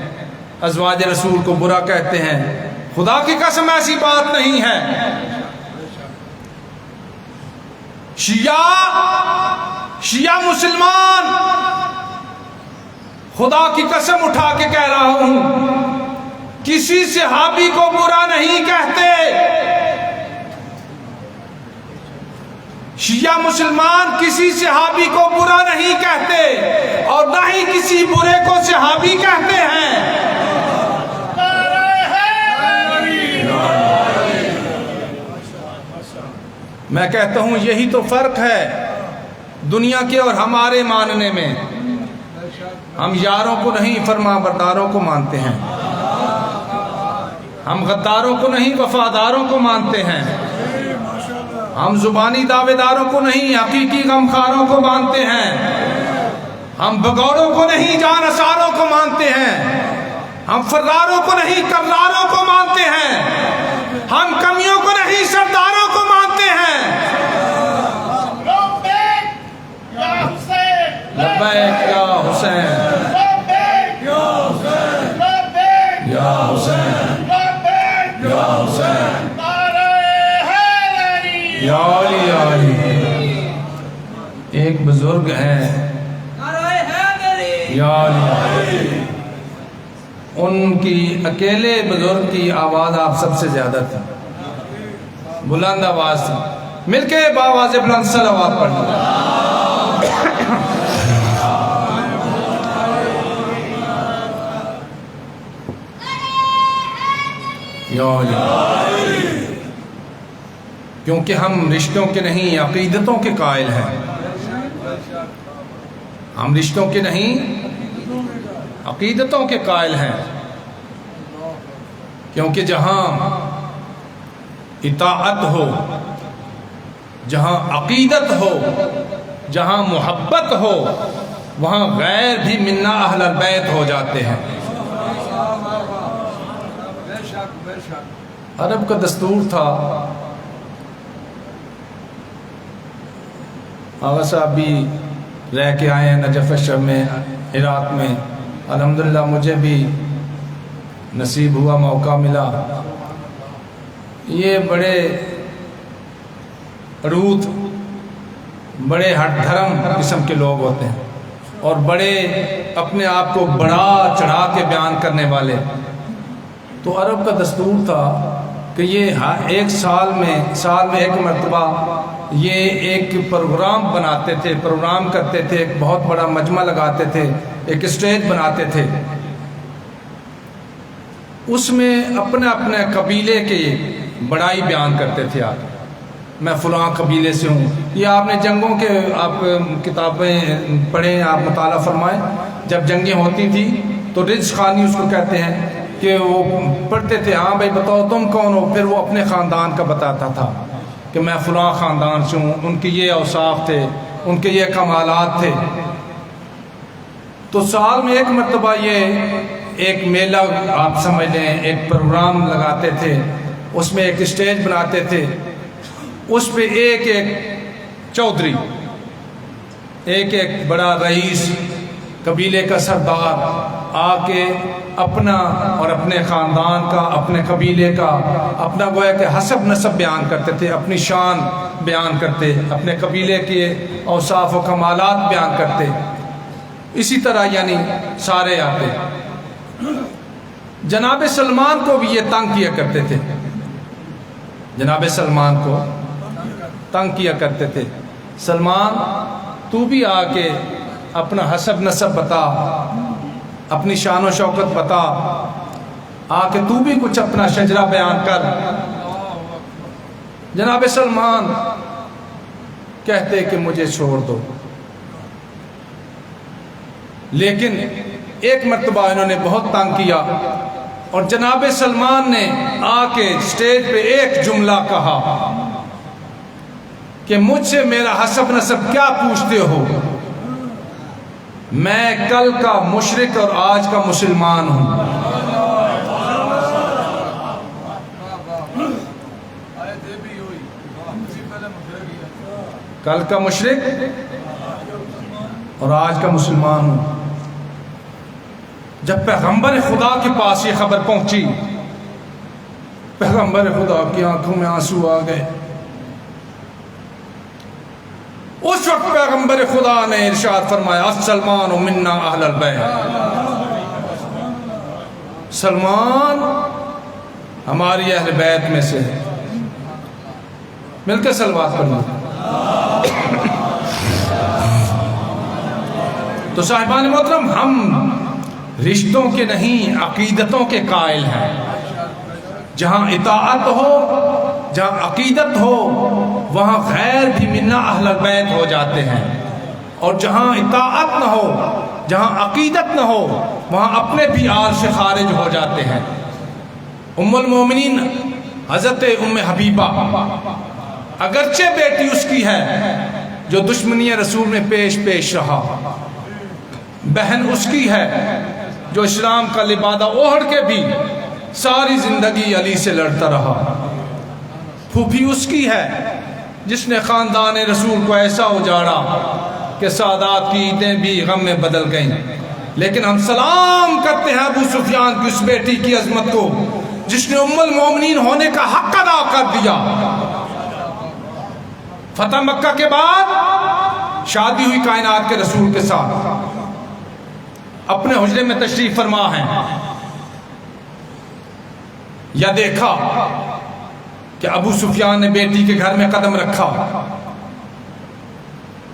ازواج رسول کو برا کہتے ہیں۔ خدا کی قسم ایسی بات نہیں ہے۔ شیعہ مسلمان، خدا کی قسم اٹھا کے کہہ رہا ہوں، کسی صحابی کو برا نہیں کہتے۔ شیعہ مسلمان کسی صحابی کو برا نہیں کہتے اور نہ ہی کسی برے کو صحابی کہتے ہیں۔ میں کہتا ہوں یہی تو فرق ہے دنیا کے اور ہمارے ماننے میں۔ ہم یاروں کو نہیں، فرما برداروں کو مانتے ہیں، ہم غداروں کو نہیں، وفاداروں کو مانتے ہیں، ہم زبانی دعوے داروں کو نہیں، حقیقی غمخواروں کو مانتے ہیں، ہم بگوڑوں کو نہیں، جانساروں کو مانتے ہیں، ہم فراروں کو نہیں، کراروں کو مانتے ہیں، ہم کمیوں کو نہیں، سرداروں کو مانتے ہیں۔ لبیک یا حسین، یا حسین، یا حسین، یا حسین، یا علی، یا علی۔ ایک بزرگ ہیں یا علی، ان کی اکیلے بزرگ کی آواز آپ سب سے زیادہ تھی، بلند آواز تھی۔ مل کے باواز بلند صلوات پڑھیں۔ یا علی، کیونکہ ہم رشتوں کے نہیں عقیدتوں کے قائل ہیں، ہم رشتوں کے نہیں عقیدتوں کے قائل ہیں، کیونکہ جہاں اطاعت ہو، جہاں عقیدت ہو، جہاں محبت ہو، وہاں غیر بھی منا اہل البیت ہو جاتے ہیں۔ عرب کا دستور تھا، آغا صاحب بھی رہ کے آئے ہیں نجف شب میں، عراق میں، الحمدللہ مجھے بھی نصیب ہوا، موقع ملا۔ یہ بڑے روت، بڑے ہٹ دھرم قسم کے لوگ ہوتے ہیں اور بڑے اپنے آپ کو بڑا چڑھا کے بیان کرنے والے۔ تو عرب کا دستور تھا کہ یہ ایک سال میں ایک مرتبہ یہ ایک پروگرام بناتے تھے، پروگرام کرتے تھے، ایک بہت بڑا مجمع لگاتے تھے، ایک اسٹیج بناتے تھے، اس میں اپنے اپنے قبیلے کی بڑائی بیان کرتے تھے۔ آپ میں فلاں قبیلے سے ہوں، یہ آپ نے جنگوں کے آپ کتابیں پڑھیں، آپ مطالعہ فرمائیں، جب جنگیں ہوتی تھی تو رج خانی اس کو کہتے ہیں کہ وہ پڑھتے تھے، ہاں بھائی بتاؤ تم کون ہو، پھر وہ اپنے خاندان کا بتاتا تھا کہ میں فلاں خاندان سے ہوں، ان کے یہ اوصاف تھے، ان کے یہ کمالات تھے۔ تو سال میں ایک مرتبہ یہ ایک میلہ آپ سمجھ لیں، ایک پروگرام لگاتے تھے، اس میں ایک اسٹیج بناتے تھے، اس پہ ایک ایک چودھری، ایک ایک بڑا رئیس، قبیلے کا سردار آ کے اپنا اور اپنے خاندان کا، اپنے قبیلے کا، اپنا گویا کہ حسب نسب بیان کرتے تھے، اپنی شان بیان کرتے، اپنے قبیلے کے اوصاف و کمالات بیان کرتے۔ اسی طرح یعنی سارے آتے۔ جناب سلمان کو بھی یہ تنگ کیا کرتے تھے، جناب سلمان کو تنگ کیا کرتے تھے، سلمان تو بھی آ کے اپنا حسب نسب بتا، اپنی شان و شوکت بتا، آ کے تو بھی کچھ اپنا شجرہ بیان کر۔ جناب سلمان کہتے کہ مجھے چھوڑ دو، لیکن ایک مرتبہ انہوں نے بہت تنگ کیا اور جناب سلمان نے آ کے اسٹیج پہ ایک جملہ کہا کہ مجھ سے میرا حسب نسب کیا پوچھتے ہو، میں کل کا مشرک اور آج کا مسلمان ہوں۔ کل کا مشرک اور آج کا مسلمان ہوں۔ جب پیغمبر خدا کے پاس یہ خبر پہنچی، پیغمبر خدا کی آنکھوں میں آنسو آ گئے۔ اس وقت پیغمبر خدا نے ارشاد فرمایا، السلمان منا اہل البیت، سلمان ہماری اہل بیت میں سے ہے۔ مل کے صلوات پڑھنا۔ تو صاحبان محترم، ہم رشتوں کے نہیں عقیدتوں کے قائل ہیں۔ جہاں اطاعت ہو، جہاں عقیدت ہو، وہاں غیر بھی منا اہل البیت ہو جاتے ہیں، اور جہاں اطاعت نہ ہو، جہاں عقیدت نہ ہو، وہاں اپنے بھی آل سے خارج ہو جاتے ہیں۔ ام المومنین حضرت ام حبیبہ، اگرچہ بیٹی اس کی ہے جو دشمنی رسول میں پیش رہا، بہن اس کی ہے جو اسلام کا لبادہ اوڑھ کے بھی ساری زندگی علی سے لڑتا رہا، پھوپھی اس کی ہے جس نے خاندان رسول کو ایسا اجاڑا کہ سادات کی عیدیں بھی غم میں بدل گئیں۔ لیکن ہم سلام کرتے ہیں ابو سفیان کی اس بیٹی کی عظمت کو جس نے ام المومنین ہونے کا حق ادا کر دیا۔ فتح مکہ کے بعد شادی ہوئی کائنات کے رسول کے ساتھ، اپنے حجرے میں تشریف فرما ہیں، یا دیکھا کہ ابو سفیان نے بیٹی کے گھر میں قدم رکھا،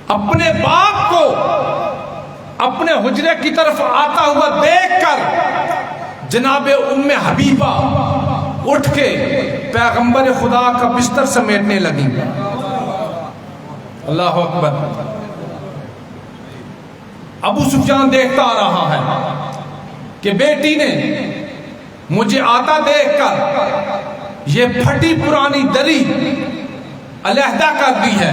اپنے باپ کو اپنے حجرے کی طرف آتا ہوا دیکھ کر جناب ام حبیبہ اٹھ کے پیغمبر خدا کا بستر سمیٹنے لگی۔ اللہ اکبر۔ ابو سفیان دیکھتا آ رہا ہے کہ بیٹی نے مجھے آتا دیکھ کر یہ پھٹی پرانی دری علیحدہ کر دی ہے۔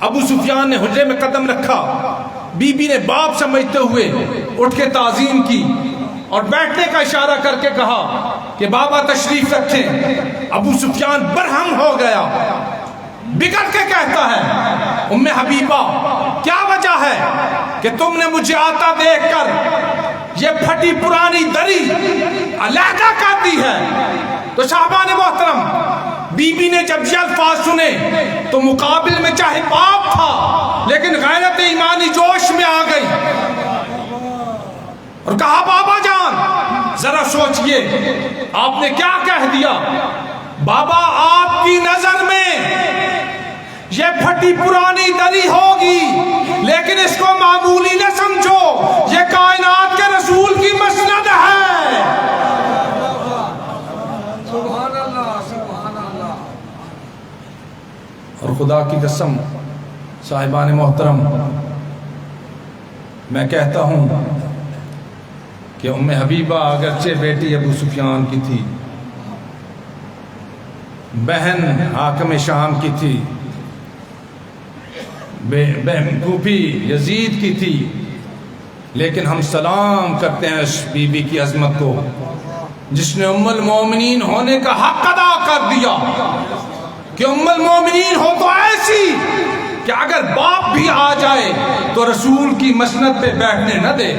ابو سفیان نے حجرے میں قدم رکھا، بی بی نے باپ سمجھتے ہوئے اٹھ کے تعظیم کی اور بیٹھنے کا اشارہ کر کے کہا کہ بابا تشریف رکھیں، ابو سفیان برہم ہو گیا، بگڑ کے کہتا ہے ام حبیبہ کیا وجہ ہے کہ تم نے مجھے آتا دیکھ کر یہ پھٹی پرانی دری علیحدہ کر دی ہے؟ تو صاحبان محترم، بی بی نے جب یہ الفاظ سنے تو مقابل میں چاہے باپ تھا لیکن غیرت ایمانی جوش میں آ گئی اور کہا بابا جان ذرا سوچئے آپ نے کیا کہہ دیا؟ بابا آپ کی نظر میں یہ پھٹی پرانی دری ہوگی لیکن اس کو معمولی نہ سمجھو، یہ کائنات کے رسول کی مسند ہے۔ سبحان اللہ، سبحان اللہ۔ اور خدا کی قسم صاحبان محترم، میں کہتا ہوں کہ ام حبیبہ اگرچہ بیٹی ابو سفیان کی تھی، بہن حاکم شام کی تھی، بہن پھوپھی یزید کی تھی، لیکن ہم سلام کرتے ہیں اس بی بی کی عظمت کو جس نے ام المومنین ہونے کا حق ادا کر دیا، کہ ام المومنین ہو تو ایسی کہ اگر باپ بھی آ جائے تو رسول کی مسند پہ بیٹھنے نہ دے۔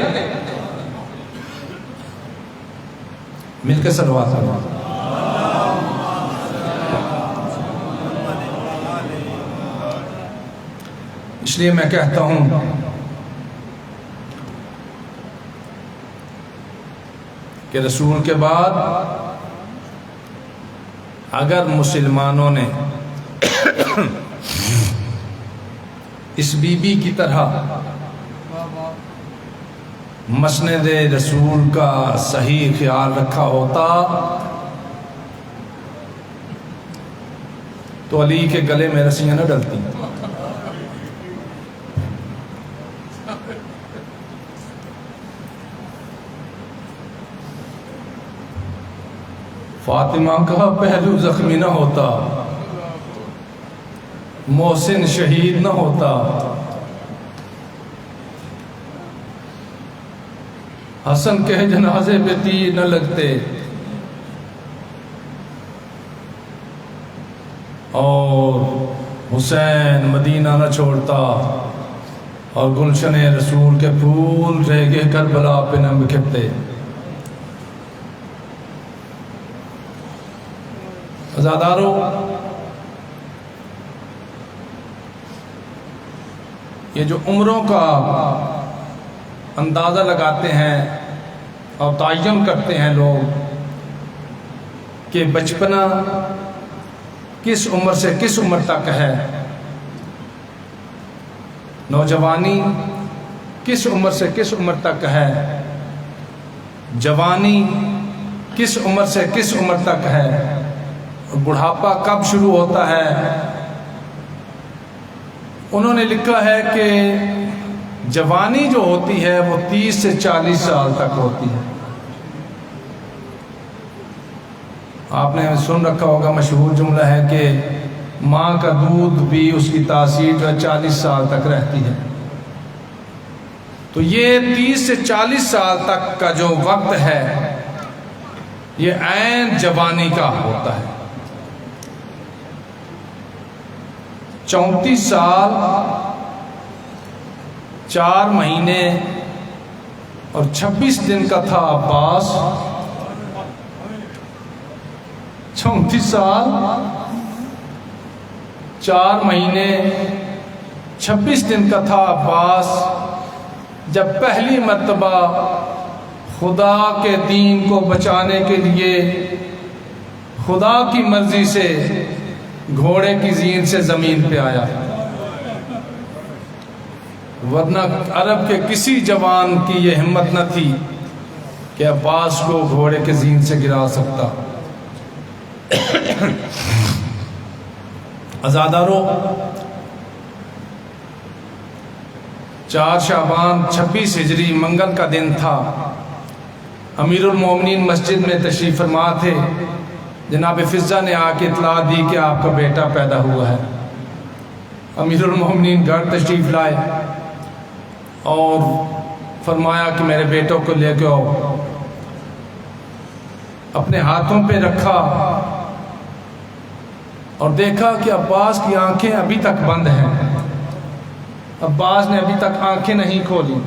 مل کے صلوات پڑھو۔ اس لیے میں کہتا ہوں کہ رسول کے بعد اگر مسلمانوں نے اس بی بی کی طرح مسند رسول کا صحیح خیال رکھا ہوتا تو علی کے گلے میں رسیاں نہ ڈلتی۔ فاطمہ کا پہلو زخمی نہ ہوتا، محسن شہید نہ ہوتا، حسن کے جنازے پہ تیر نہ لگتے، اور حسین مدینہ نہ چھوڑتا، اور گلشن رسول کے پھول ریگے کربلا پہ نہ بکھرتے۔ عزادارو، یہ جو عمروں کا اندازہ لگاتے ہیں اور تعین کرتے ہیں لوگ کہ بچپنا کس عمر سے کس عمر تک ہے، نوجوانی کس عمر سے کس عمر تک ہے، جوانی کس عمر سے کس عمر تک ہے، بڑھاپا کب شروع ہوتا ہے، انہوں نے لکھا ہے کہ جوانی جو ہوتی ہے وہ 30 سے 40 سال تک ہوتی ہے۔ آپ نے سن رکھا ہوگا، مشہور جملہ ہے کہ ماں کا دودھ بھی اس کی تاثیر جو 40 سال تک رہتی ہے۔ تو یہ 30 سے 40 سال تک کا جو وقت ہے یہ عین جوانی کا ہوتا ہے۔ 34 سال 4 مہینے اور 26 دن کا تھا عباس۔ 34 سال 4 مہینے 26 دن کا تھا عباس جب پہلی مرتبہ خدا کے دین کو بچانے کے لیے خدا کی مرضی سے گھوڑے کی زین سے زمین پہ آیا، ورنہ عرب کے کسی جوان کی یہ ہمت نہ تھی کہ عباس کو گھوڑے کے زین سے گرا سکتا۔ عزادارو، 4 شعبان 26 ہجری منگل کا دن تھا۔ امیر المومنین مسجد میں تشریف فرما تھے۔ جناب فضہ نے آ کے اطلاع دی کہ آپ کا بیٹا پیدا ہوا ہے۔ امیر المومنین گھر تشریف لائے اور فرمایا کہ میرے بیٹوں کو لے کے آؤ۔ اپنے ہاتھوں پہ رکھا اور دیکھا کہ عباس کی آنکھیں ابھی تک بند ہیں، عباس نے ابھی تک آنکھیں نہیں کھولی۔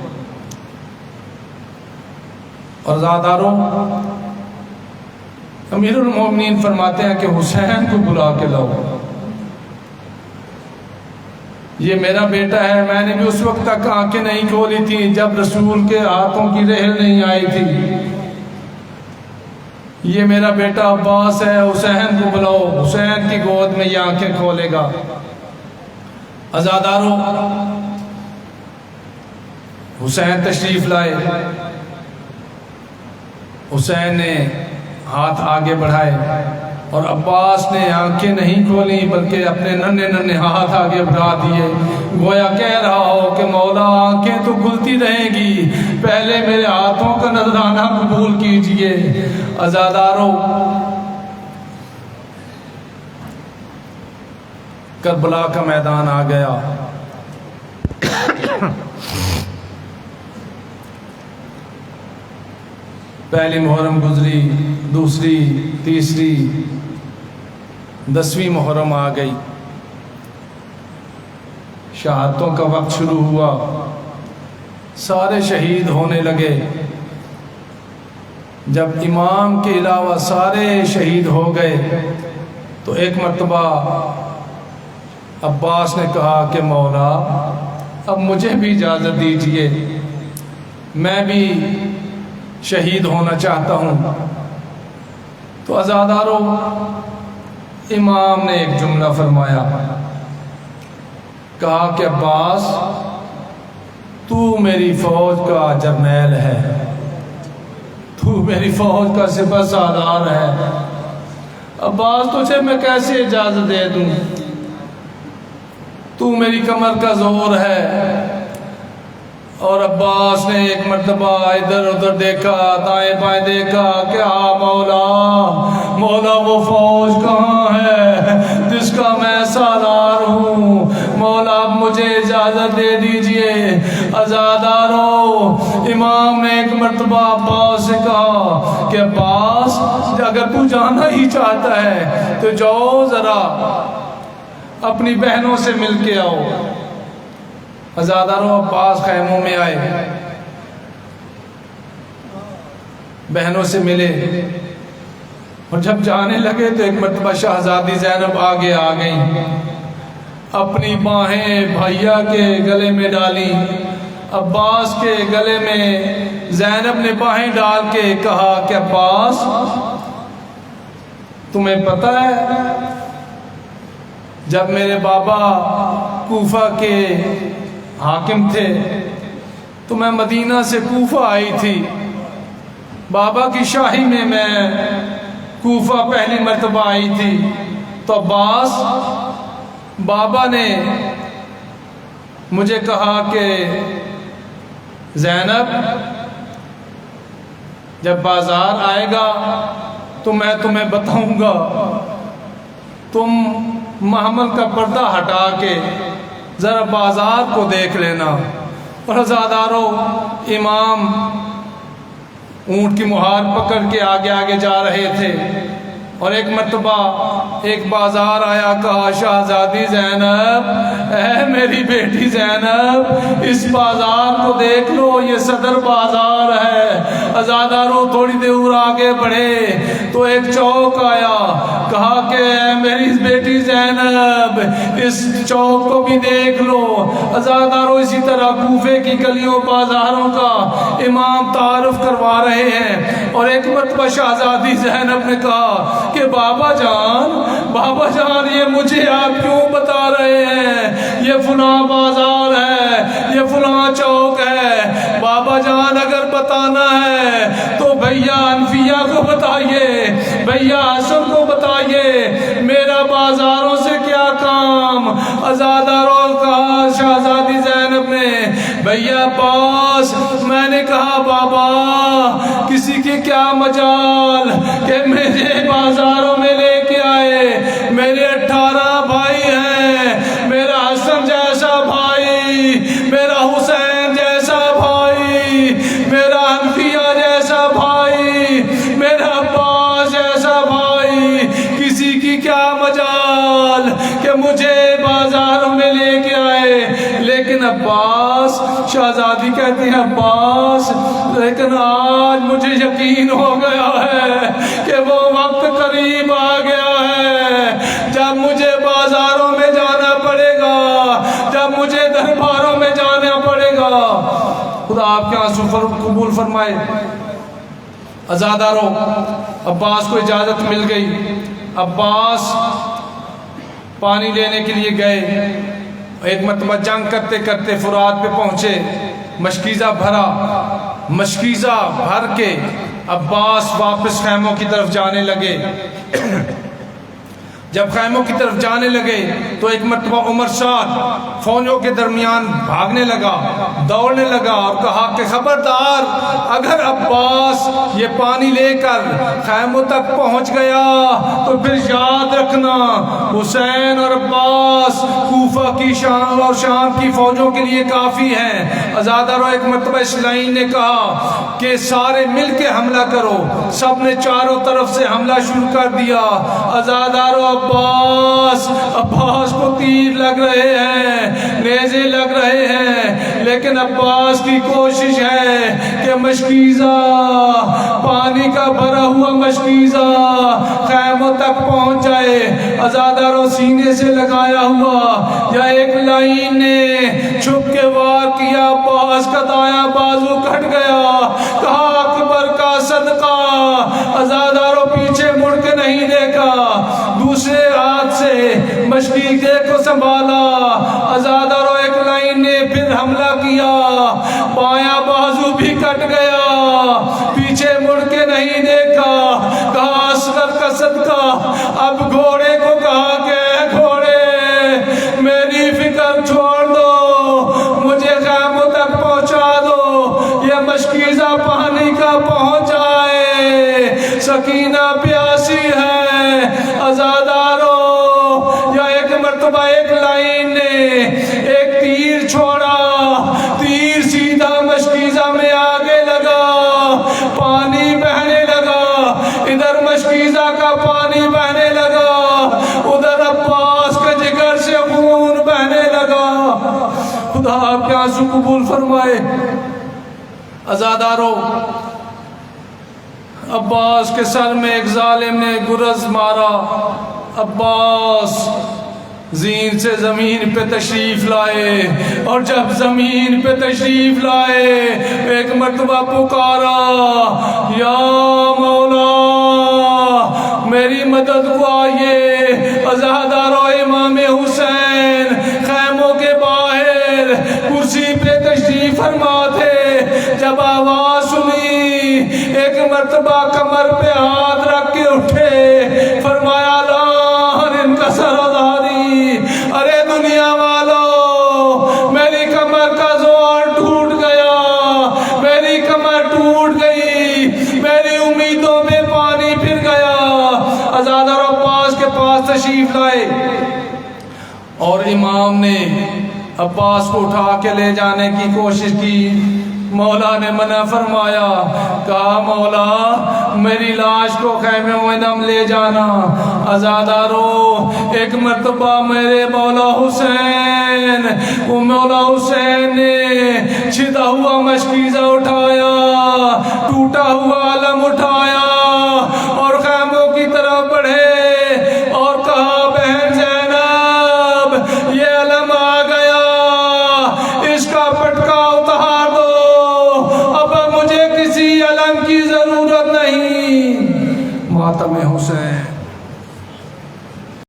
اور زاداروں، امیر المومنین فرماتے ہیں کہ حسین کو بلا کے لاؤ، یہ میرا بیٹا ہے، میں نے بھی اس وقت تک آنکھیں نہیں کھولی تھی جب رسول کے ہاتھوں کی رحل نہیں آئی تھی، یہ میرا بیٹا عباس ہے، حسین کو بلاؤ، حسین کی گود میں یہ آنکھیں کھولے گا۔ عزاداروں، حسین تشریف لائے، حسین نے ہاتھ آگے بڑھائے اور عباس نے آنکھیں نہیں کھولی بلکہ اپنے ننھے ننھے ہاتھ آگے بڑھا دیے، گویا کہہ رہا ہو کہ مولا آنکھیں تو کھلتی رہیں گی، پہلے میرے ہاتھوں کا نذرانہ قبول کیجئے۔ عزاداروں، کربلا کا میدان آ گیا، پہلی محرم گزری، دوسری، تیسری، 10ویں محرم آ گئی، شہادتوں کا وقت شروع ہوا، سارے شہید ہونے لگے۔ جب امام کے علاوہ سارے شہید ہو گئے تو ایک مرتبہ عباس نے کہا کہ مولا اب مجھے بھی اجازت دیجئے، میں بھی شہید ہونا چاہتا ہوں۔ تو عزاداروں، امام نے ایک جملہ فرمایا، کہا کہ عباس تو میری فوج کا جرنیل ہے، تو میری فوج کا سپہ سالار ہے، عباس تجھے میں کیسے اجازت دے دوں، تو میری کمر کا زور ہے۔ اور عباس نے ایک مرتبہ ادھر ادھر دیکھا، دائیں بائیں دیکھا کہ مولا مولا وہ فوج کہاں ہے جس کا میں سالار ہوں، مولا اب مجھے اجازت دے دیجئے۔ عزاداروں، امام نے ایک مرتبہ عباس سے کہا کہ عباس اگر تو جانا ہی چاہتا ہے تو جاؤ ذرا اپنی بہنوں سے مل کے آؤ۔ عزاداروں، عباس خیموں میں آئے، بہنوں سے ملے، اور جب جانے لگے تو ایک مرتبہ شہزادی زینب آگے آ گئیں، اپنی باہیں بھائیا کے گلے میں ڈالی، عباس کے گلے میں زینب نے باہیں ڈال کے کہا کہ عباس تمہیں پتہ ہے جب میرے بابا کوفہ کے حاکم تھے تو میں مدینہ سے کوفہ آئی تھی، بابا کی شاہی میں کوفہ پہلی مرتبہ آئی تھی، تو عباس بابا نے مجھے کہا کہ زینب جب بازار آئے گا تو میں تمہیں بتاؤں گا، تم محمل کا پردہ ہٹا کے ذرا بازار کو دیکھ لینا۔ اور عزاداروں، امام اونٹ کی مہار پکڑ کے آگے آگے جا رہے تھے، اور ایک مرتبہ ایک بازار آیا، کہا شہزادی زینب، اے میری بیٹی زینب اس بازار کو دیکھ لو، یہ صدر بازار ہے۔ عزاداروں، تھوڑی دور آگے بڑھے تو ایک چوک آیا، کہا کہ اے میری بیٹی زینب اس چوک کو بھی دیکھ لو۔ عزاداروں، اسی طرح کوفے کی گلیوں بازاروں کا امام تعارف کروا رہے ہیں، اور ایک مرتبہ شہزادی زینب نے کہا کہ بابا جان یہ مجھے آپ کیوں بتا رہے ہیں، یہ فلاں بازار ہے، یہ فلاں چوک ہے، بابا جان اگر بتانا ہے تو بھیا انفیہ کو بتائیے، بھیا حسن کو بتائیے، میرا بازاروں سے کیا کام۔ عزاداروں، کہا شہزادی زینب نے، بھیا پاس میں نے کہا بابا کسی کے کیا مجال کہ میرے بازاروں میں لے کے آئے، میرے 18 بھائی ہیں، میرا حسن جیسا بھائی، میرا حسین جیسا بھائی، میرا انفیہ جیسا بھائی، میرا عباس مجھے بازاروں میں لے کے آئے، لیکن عباس، شہزادی کہتی ہیں عباس، لیکن آج مجھے یقین ہو گیا ہے کہ وہ وقت قریب آ گیا ہے جب مجھے بازاروں میں جانا پڑے گا، جب مجھے درباروں میں جانا پڑے گا۔ خدا آپ کے آنسو قبول فرمائے۔ عزادارو، عباس کو اجازت مل گئی۔ عباس پانی لینے کے لیے گئے۔ ایک مرتبہ جنگ کرتے کرتے فرات پہ پہنچے، مشکیزہ بھرا، مشکیزہ بھر کے عباس واپس خیموں کی طرف جانے لگے۔ جب خیموں کی طرف جانے لگے تو ایک مرتبہ عمر شاد فوجوں کے درمیان بھاگنے لگا، دوڑنے لگا اور کہا کہ خبردار، اگر عباس یہ پانی لے کر خیموں تک پہنچ گیا تو پھر یاد رکھنا حسین اور عباس کوفہ کی شام اور شام کی فوجوں کے لیے کافی ہیں۔ عزادارو، ایک مرتبہ اس لائن نے کہا کہ سارے مل کے حملہ کرو، سب نے چاروں طرف سے حملہ شروع کر دیا۔ عزادارو، عباس کو تیر لگ رہے ہیں، نیزے لگ رہے ہیں، لیکن عباس کی کوشش ہے کہ مشکیزہ، پانی کا بھرا ہوا مشکیزہ خیموں تک پہنچ جائے۔ عزاداروں، سینے سے لگایا ہوا یا ایک لائن نے چھپ کے وار کیا، عباس کا دایاں بازو کٹ گیا، کہا اکبر کا صدقہ۔ عزاداروں، پیچھے مڑ کے نہیں دیکھا، دوسرے ہاتھ سے مشکیزے کو سنبھالا۔ عزاداروں، ایک لائن نے پھر حملہ کیا، بایاں بازو بھی کٹ گیا، پیچھے مڑ کے نہیں دیکھا، کہا اصغر کا صدقہ۔ اب گھوڑے کو کہا کہ گھوڑے، میری فکر چھوڑ دو، مجھے خیموں تک پہنچا دو، یہ مشکیزہ پانی کا پہنچ جائے، سکینہ پیاسی ہے۔ عزادارو، یا ایک مرتبہ ایک لائن نے ایک تیر چھوڑا، تیر سیدھا مشکیزہ میں آگے لگا، پانی بہنے لگا، ادھر مشکیزہ کا پانی بہنے لگا، ادھر عباس کے جگر سے خون بہنے لگا۔ خدا آپ کے آنسو قبول فرمائے۔ عزادارو، عباس کے سر میں ایک ظالم نے گرز مارا۔ عباس زین سے زمین پہ تشریف لائے، اور جب زمین پہ تشریف لائے ایک مرتبہ پکارا، یا مولا میری مدد کو آئیے۔ عزادارو، امام حسین خیموں کے باہر کرسی پہ تشریف فرما تھے۔ جب آواز سنی، ایک مرتبہ کمر پہ ہاتھ رکھ کے اٹھے، فرمایا لان ان کا سرداری، ارے دنیا والو، میری کمر کا زور ٹوٹ گیا، میری کمر ٹوٹ گئی، میری امیدوں میں پانی پھر گیا۔ عزادارو، عباس کے پاس تشریف لائے اور امام نے عباس کو اٹھا کے لے جانے کی کوشش کی۔ مولا نے منع فرمایا، کہا مولا میری لاش کو خیمے میں نہ لے جانا۔ عزادارو، ایک مرتبہ میرے مولا حسین، وہ مولا حسین نے چھدا ہوا مشکیزہ اٹھایا، ٹوٹا ہوا علم اٹھایا اور خیموں کی طرف بڑھے اور کہا، بہن زینب، یہ علم آ گیا، اس کا پٹکا اتار دو، اب مجھے کسی علم کی ضرورت نہیں۔ ماتم حسین۔